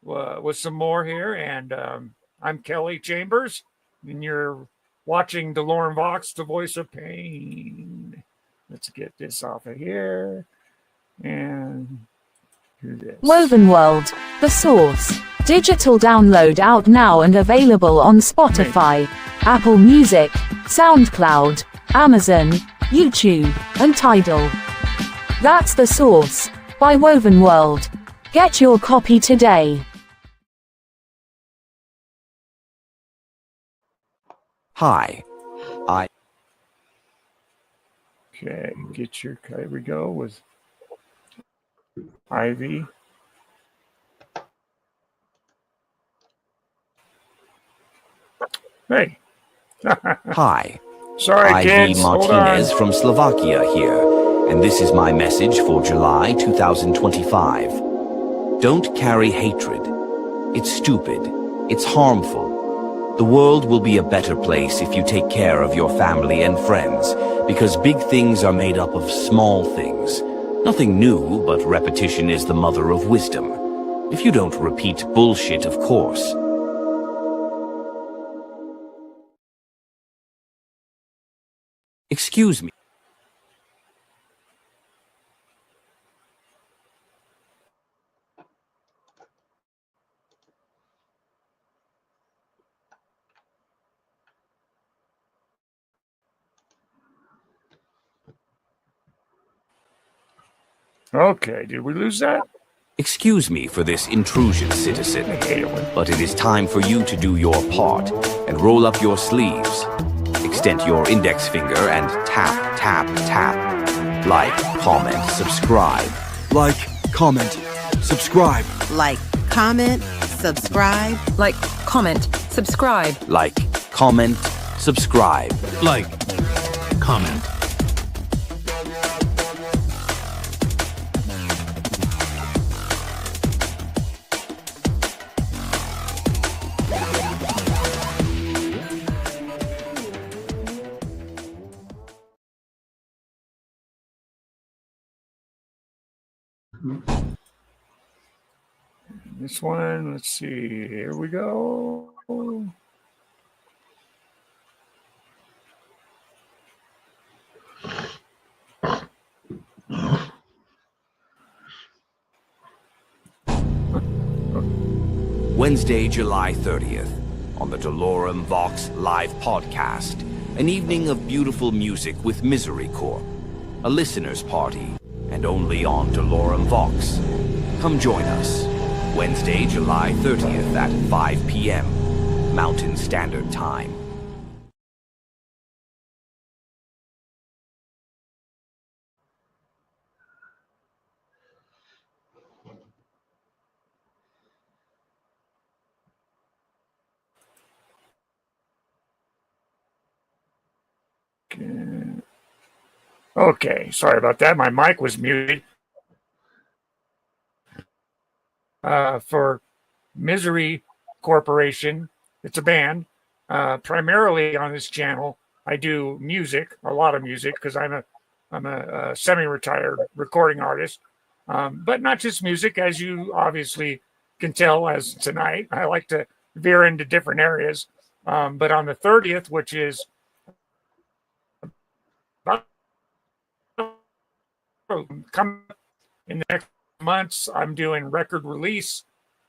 with some more here. And I'm Kelly Chambers, and you're watching Dolorem Vox, the voice of pain. Let's get this off of here and do this. Woven World, The Source. Digital download out now and available on Spotify, Apple Music, SoundCloud, Amazon, YouTube, and Tidal. That's The Source, by Woven World. Get your copy today. Hi. Okay, get your, here we go with Ivy. Hey. Hi. Sorry, Ivy kids. Martinez from Slovakia here, and this is my message for July 2025. Don't carry hatred. It's stupid. It's harmful. The world will be a better place if you take care of your family and friends, because big things are made up of small things. Nothing new, but repetition is the mother of wisdom. If you don't repeat bullshit, of course. Excuse me. Okay, did we lose that? Excuse me for this intrusion, citizen, but it is time for you to do your part and roll up your sleeves. Extend your index finger and tap, tap, tap. Like, comment, subscribe. Like, comment, subscribe. Like, comment, subscribe. Like, comment, subscribe. Like, comment, subscribe. Like, comment. This one, let's see. Here we go. Wednesday, July 30th, on the Dolorem Vox live podcast, an evening of beautiful music with Misery Corp, a listener's party, and only on Dolorem Vox. Come join us, Wednesday, July 30th at 5 p.m. Mountain Standard Time. Okay. Okay, sorry about that. My mic was muted. For Misery Corporation, it's a band. Primarily on this channel, I do music, a lot of music, because I'm a semi-retired recording artist. But not just music, as you obviously can tell as tonight. I like to veer into different areas. But on the 30th, which is coming in the next months, I'm doing record release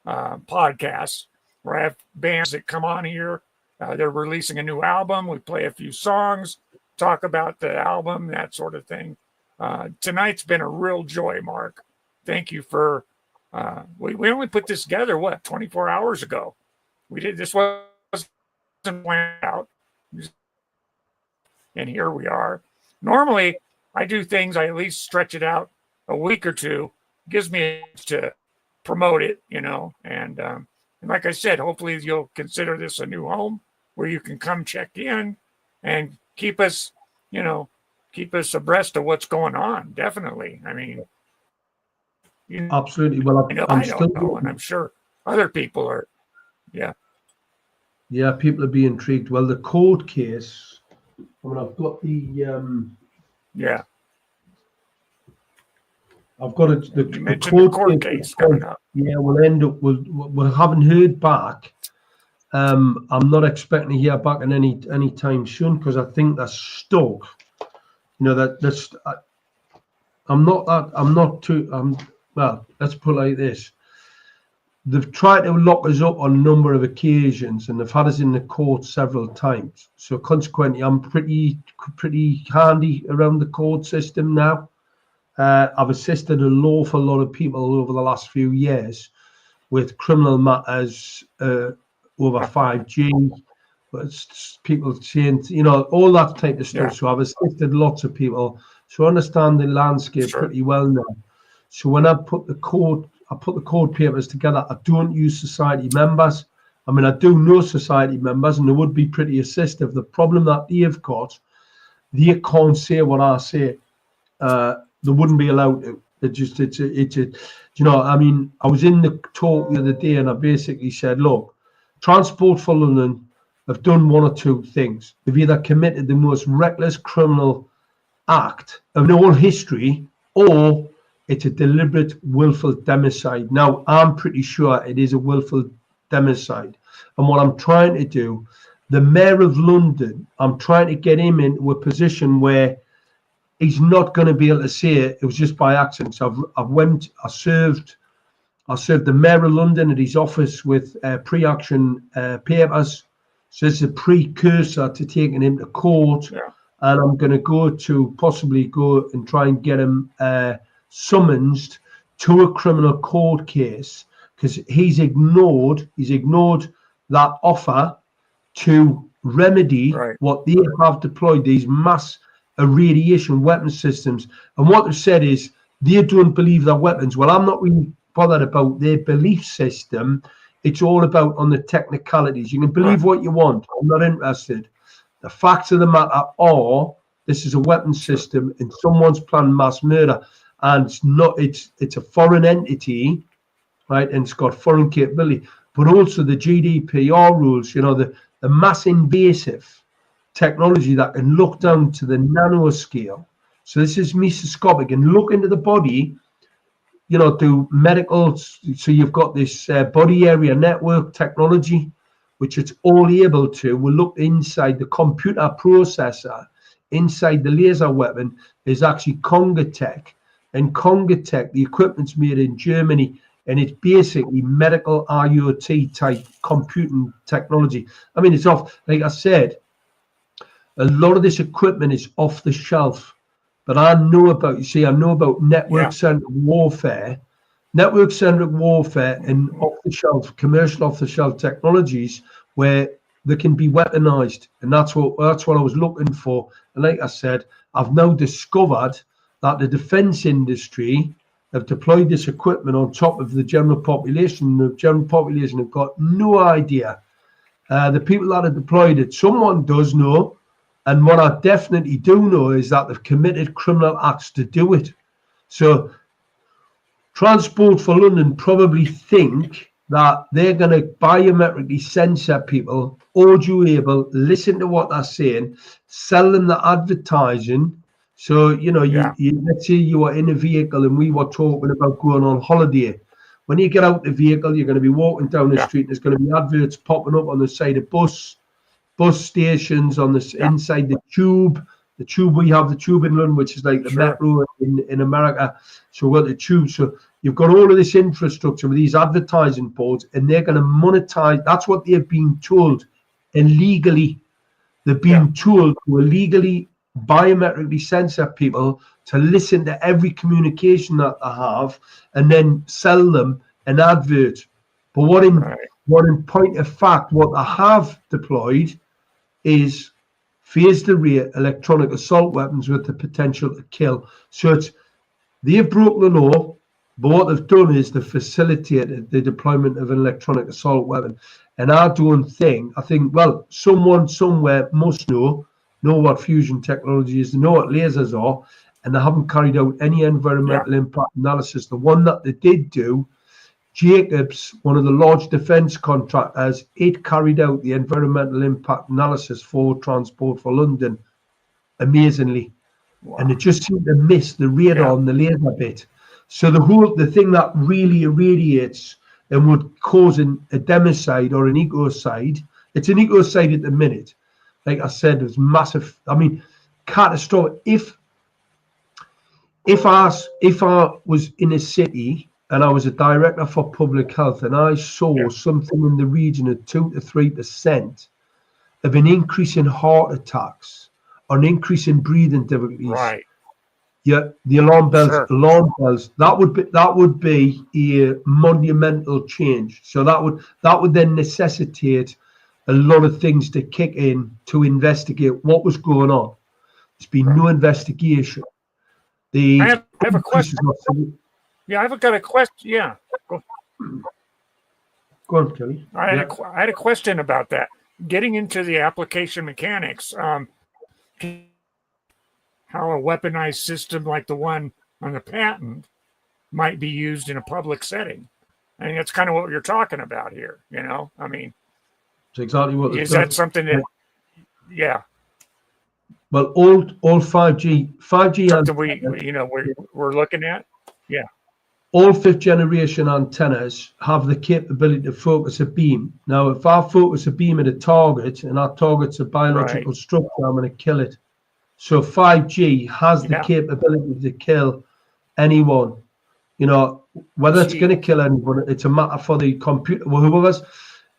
podcasts where I have bands that come on here. They're releasing a new album. We play a few songs, talk about the album, that sort of thing. Tonight's been a real joy, Mark. Thank you for. We only put this together 24 hours ago. We did this wasn't planned out, and here we are. Normally, I do things. I at least stretch it out a week or two. Gives me a chance to promote it, and like I said, hopefully you'll consider this a new home where you can come check in and keep us abreast of what's going on. Definitely. I mean, absolutely. Well, I don't know, and I'm sure other people are. Yeah, people are being intrigued. Well, the court case. I mean, I've got the. I've got it. The court case coming up. Yeah, we'll end up. We haven't heard back. I'm not expecting to hear back in any time soon because I think they're stuck. That's. I'm not too. Well, let's put it like this. They've tried to lock us up on a number of occasions, and they've had us in the court several times. So consequently, I'm pretty handy around the court system now. I've assisted an awful lot of people over the last few years with criminal matters over 5G, but people change, all that type of stuff. Yeah. So I've assisted lots of people. So I understand the landscape pretty well now. So when I put the court papers together, I don't use society members. I mean, I do know society members, and they would be pretty assistive. The problem that they've got, they can't say what I say. They wouldn't be allowed to. I mean, I was in the talk the other day, and I basically said, look, Transport for London have done one or two things. They've either committed the most reckless criminal act of all history, or it's a deliberate, willful democide. Now, I'm pretty sure it is a willful democide. And what I'm trying to do, the Mayor of London, I'm trying to get him into a position where he's not going to be able to say it was just by accident. So I served the Mayor of London at his office with pre-action papers. So it's a precursor to taking him to court. Yeah. And I'm going to possibly go and try and get him summoned to a criminal court case because he's ignored that offer to remedy what they have deployed, these mass irradiation weapon systems. And what they've said is they don't believe they're weapons. Well, I'm not really bothered about their belief system. It's all about on the technicalities. You can believe what you want. I'm not interested. The facts of the matter are this is a weapon system and someone's planned mass murder. And it's a foreign entity, right? And it's got foreign capability. But also the GDPR rules, the mass invasive technology that can look down to the nanoscale. So this is mesoscopic and look into the body, do medical. So you've got this body area network technology, which it's all able to. We'll look inside the computer processor, inside the laser weapon is actually Congatech. And Congatech, the equipment's made in Germany, and it's basically medical IoT type computing technology. I mean, it's off, like I said, a lot of this equipment is off the shelf, but I know about network-centric warfare, and off-the-shelf, commercial off-the-shelf technologies where they can be weaponized, and that's what I was looking for. And like I said, I've now discovered that the defense industry have deployed this equipment on top of the general population. The general population have got no idea. The people that have deployed it, someone does know, And what I definitely do know is that they've committed criminal acts to do it. So Transport for London probably think that they're going to biometrically censor people, audio-able, listen to what they're saying, sell them the advertising. So, you know, let's say you were in a vehicle and we were talking about going on holiday. When you get out the vehicle, you're going to be walking down the street. There's going to be adverts popping up on the side of bus stations, on the inside the tube. The tube, we have the tube in London, which is like the metro in America. So we've got the tube. So you've got all of this infrastructure with these advertising boards, and they're going to monetize. That's what they've been told illegally. They've been told to illegally biometrically censor people, to listen to every communication that they have, and then sell them an advert. But what in point of fact, what they have deployed is phased array electronic assault weapons with the potential to kill. So they've broken the law, but what they've done is they've facilitated the deployment of an electronic assault weapon. And I think, well, someone somewhere must know what fusion technology is, know what lasers are, and they haven't carried out any environmental impact analysis. The one that they did do, Jacobs, one of the large defence contractors, it carried out the environmental impact analysis for Transport for London amazingly. Wow. And it just seemed to miss the radar on the laser bit. So the thing that really irradiates and would cause a democide or an ecocide, it's an ecocide at the minute. Like I said, it's massive. I mean, catastrophic. If I was in a city and I was a director for public health and I saw something in the region of 2 to 3% of an increase in heart attacks or an increase in breathing difficulties, the alarm bells, that would be a monumental change. So that would then necessitate a lot of things to kick in to investigate what was going on. There's been no investigation. I have a question. I've got a question. Yeah. Go on, Kelly. I had a question about that. Getting into the application mechanics, how a weaponized system like the one on the patent might be used in a public setting. I mean, that's kind of what you're talking about here. You know, I mean, it's exactly what is that something that? Yeah. Well, all 5G something we're looking at. Yeah. All 5th generation antennas have the capability to focus a beam. Now, if I focus a beam at a target and that target's a biological structure, I'm going to kill it. So 5G has the capability to kill anyone. You know, whether it's going to kill anyone, it's a matter for the computer. Well,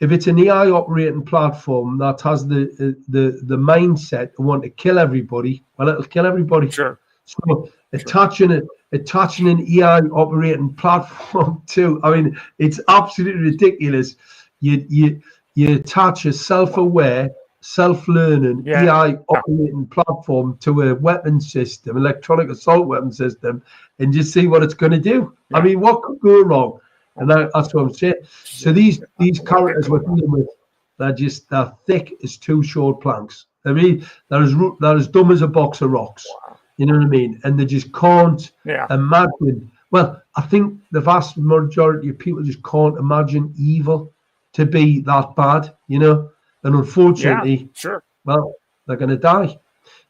if it's an AI operating platform that has the mindset to want to kill everybody, well, it'll kill everybody. Sure. So attaching an AI operating platform to, I mean, it's absolutely ridiculous. You attach a self-aware, self-learning AI operating platform to a weapon system, electronic assault weapon system, and just see what it's going to do. I mean, what could go wrong? And that's what I'm saying. So these characters we're dealing with, they're thick as 2 short planks. I mean, they're as dumb as a box of rocks. Wow. You know what I mean? And they just can't imagine. Well, I think the vast majority of people just can't imagine evil to be that bad, you know? And unfortunately, well, they're going to die.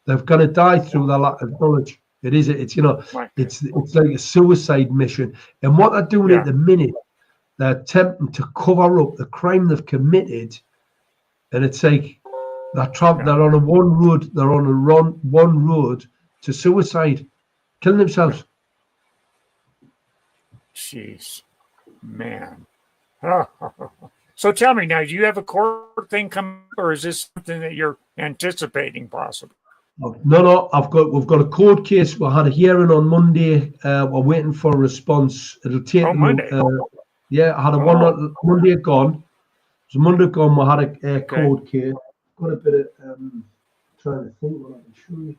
They're going to die through their lack of knowledge. It's like a suicide mission. And what they're doing at the minute, they're attempting to cover up the crime they've committed. And it's like they're on a one road to suicide, killing themselves. Jeez, man. So tell me now, do you have a court thing coming, or is this something that you're anticipating possibly? No. We've got a court case. We had a hearing on Monday. We're waiting for a response. It'll take Monday. I had a one Monday gone. So Monday gone. We had a court case. Got a bit of trying to think what I can show you.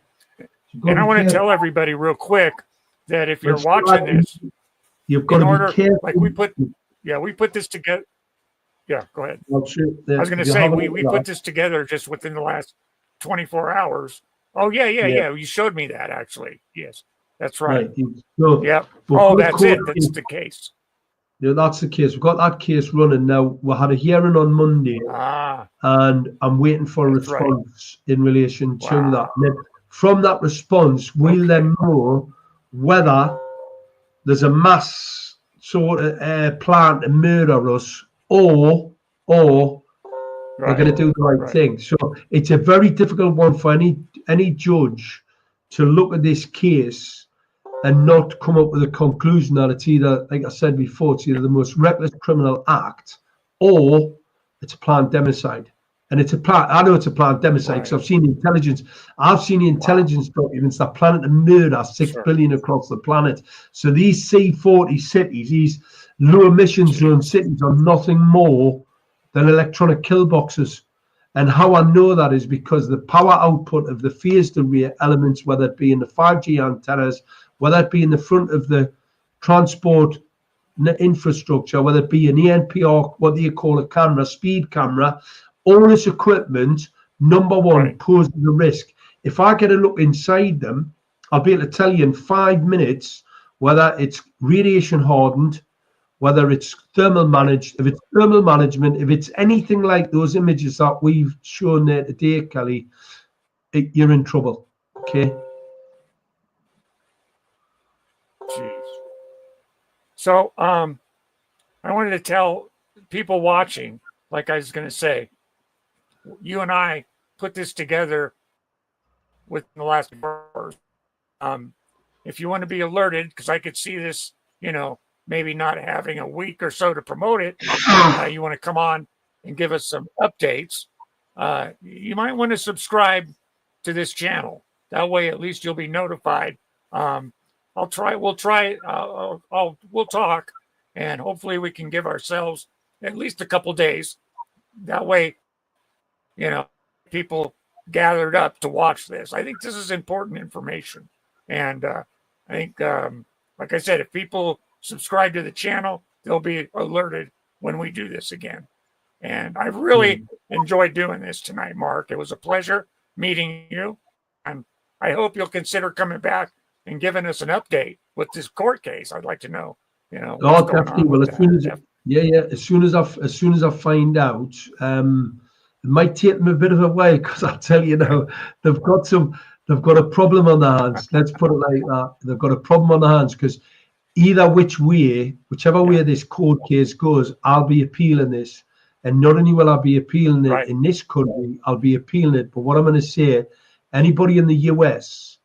And I want to tell everybody real quick that if you're watching this, you've got to be careful. Like we put this together. Yeah, go ahead. I was going to say we put this together just within the last 24 hours. Oh, yeah. You showed me that, actually. Yes, that's right. So, Yep. but Oh, for the that's court it. That's case, the case. that's the case. We've got that case running now. We had a hearing on Monday, and I'm waiting for a That's right. response in relation to Wow. that. And then from that response, we'll then know whether there's a mass sort of plan to murder us, or they're going to do the right thing. So it's a very difficult one for any judge to look at this case and not come up with a conclusion that it's either, like I said before, it's either the most reckless criminal act or it's a planned democide. And it's a plan. I know it's a planned democide because I've seen the intelligence. I've seen the intelligence documents that planning to murder 6 billion across the planet. So these C40 cities, these low emission zone cities, are nothing more than electronic kill boxes. And how I know that is because the power output of the phased array elements, whether it be in the 5G antennas, whether it be in the front of the transport infrastructure, whether it be an ENP or what do you call a camera, speed camera, all this equipment, number one, poses a risk. If I get a look inside them, I'll be able to tell you in 5 minutes whether it's radiation hardened, whether it's thermal managed, if it's thermal management, if it's anything like those images that we've shown there today, Kelly, you're in trouble. Okay. Jeez. So I wanted to tell people watching, like I was going to say, you and I put this together within the last hours. If you want to be alerted, because I could see this, maybe not having a week or so to promote it, you want to come on and give us some updates, you might want to subscribe to this channel. That way, at least you'll be notified. We'll talk, and hopefully we can give ourselves at least a couple days. That way, people gathered up to watch this. I think this is important information. And I think, like I said, if people subscribe to the channel, they'll be alerted when we do this again. And I really enjoyed doing this tonight, Mark. It was a pleasure meeting you. And I hope you'll consider coming back and giving us an update with this court case. I'd like to know, what's going on. Well, as soon as I find out, it might take them a bit of a while because I tell you now, they've got a problem on their hands. Let's put it like that. They've got a problem on their hands because whichever way this court case goes, I'll be appealing this. And not only will I be appealing it in this country, I'll be appealing it. But what I'm going to say, anybody in the US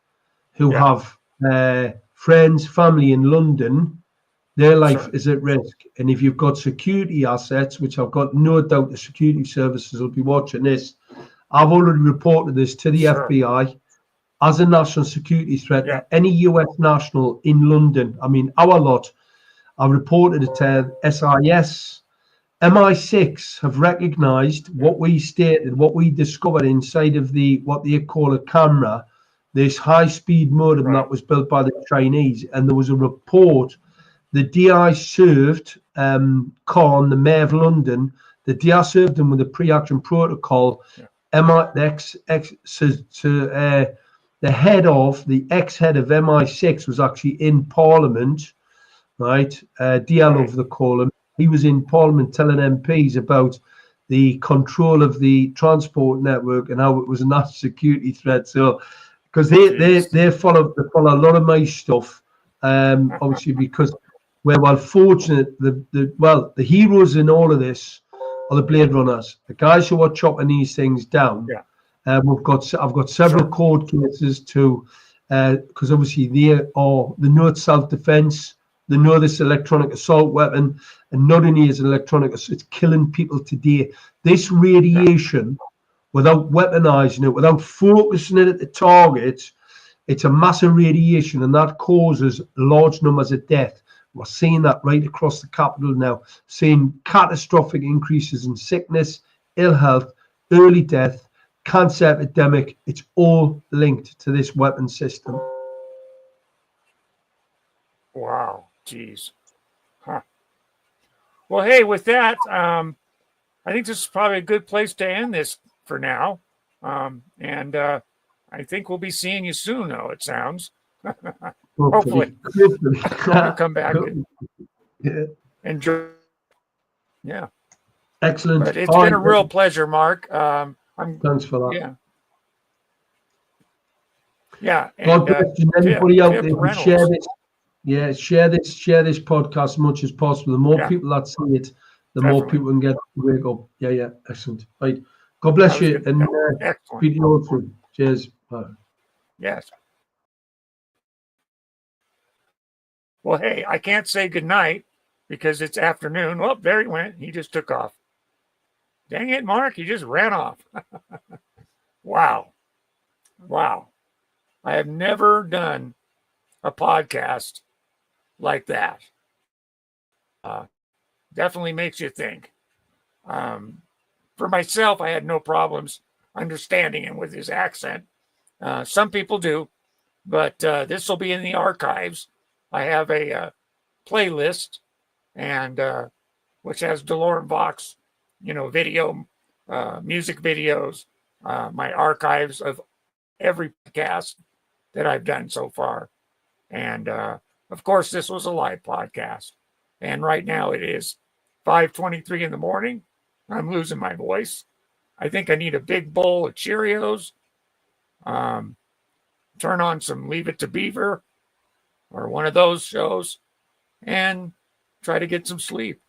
who have friends, family in London, their life is at risk. And if you've got security assets, which I've got no doubt the security services will be watching this, I've already reported this to the FBI as a national security threat to any US national in London. I mean, our lot, I reported it to SIS. MI6 have recognized what we stated, what we discovered inside of what they call a camera, this high-speed modem that was built by the Chinese. And there was a report. The DI served Con, the Mayor of London, the DI served him with a pre-action protocol. The ex-head of MI6 was actually in Parliament, right? Dialog, they call him. He was in Parliament telling MPs about the control of the transport network and how it was a national security threat. So, because they follow a lot of my stuff, obviously because we're well fortunate. The heroes in all of this are the Blade Runners, the guys who are chopping these things down. I've got several court cases to, because obviously they know self-defense. They know this electronic assault weapon, and not only is it electronic, it's killing people today. This radiation, without weaponizing it, without focusing it at the target, it's a massive radiation, and that causes large numbers of death. We're seeing that right across the capital now, seeing catastrophic increases in sickness, ill health, early death, cancer epidemic. It's all linked to this weapon system. Wow. Jeez. Huh. Well, hey, with that, I think this is probably a good place to end this for now. And I think we'll be seeing you soon, though, it sounds. Hopefully. I'll come back and enjoy. Yeah. Excellent. But it's been a real pleasure, Mark. Thanks for that. Yeah. Yeah. God bless you. Anybody out there who share Reynolds. this, share this podcast as much as possible. The more people that see it, the more people can get to wake up. Yeah, excellent. Right. God bless you, and video soon. Cheers. Bye. Yes. Well, hey, I can't say goodnight because it's afternoon. Well, there he went. He just took off. Dang it, Mark. He just ran off. Wow. I have never done a podcast like that. Definitely makes you think. For myself, I had no problems understanding him with his accent. Some people do, but this will be in the archives. I have a playlist, and which has Dolorem Vox, video, music videos, my archives of every podcast that I've done so far. And of course, this was a live podcast. And right now it is 5:23 in the morning. I'm losing my voice. I think I need a big bowl of Cheerios. Turn on some Leave It to Beaver or one of those shows and try to get some sleep.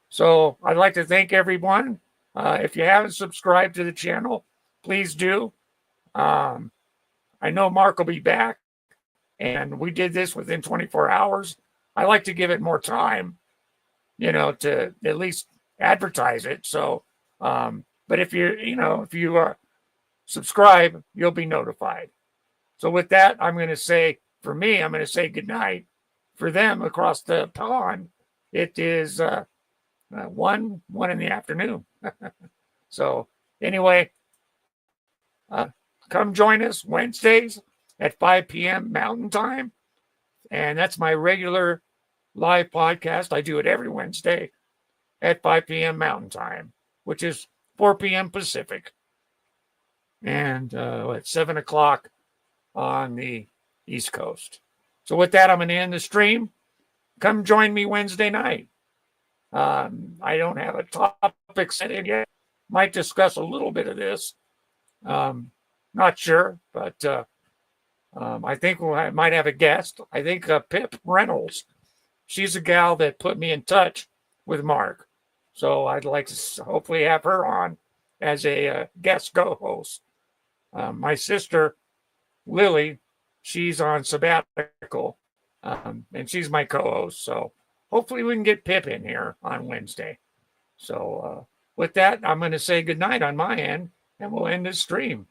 So I'd like to thank everyone. If you haven't subscribed to the channel, please do. I know Mark will be back, and we did this within 24 hours. I like to give it more time, to at least advertise it. So, but if you subscribe, you'll be notified. So with that, I'm going to say, for me, I'm going to say goodnight. For them across the pond, it is 1 in the afternoon. So anyway, come join us Wednesdays at 5 p.m. Mountain Time. And that's my regular live podcast. I do it every Wednesday at 5 p.m. Mountain Time, which is 4 p.m. Pacific. And at 7 o'clock on the East Coast. So with that, I'm going to end the stream. Come join me Wednesday night. I don't have a topic set in yet. Might discuss a little bit of this. Not sure, but I think I might have a guest. I think Pip Reynolds. She's a gal that put me in touch with Mark. So I'd like to hopefully have her on as a guest co-host. My sister, Lilly, she's on sabbatical, and she's my co-host. So hopefully we can get Pip in here on Wednesday. So with that, I'm going to say goodnight on my end, and we'll end this stream.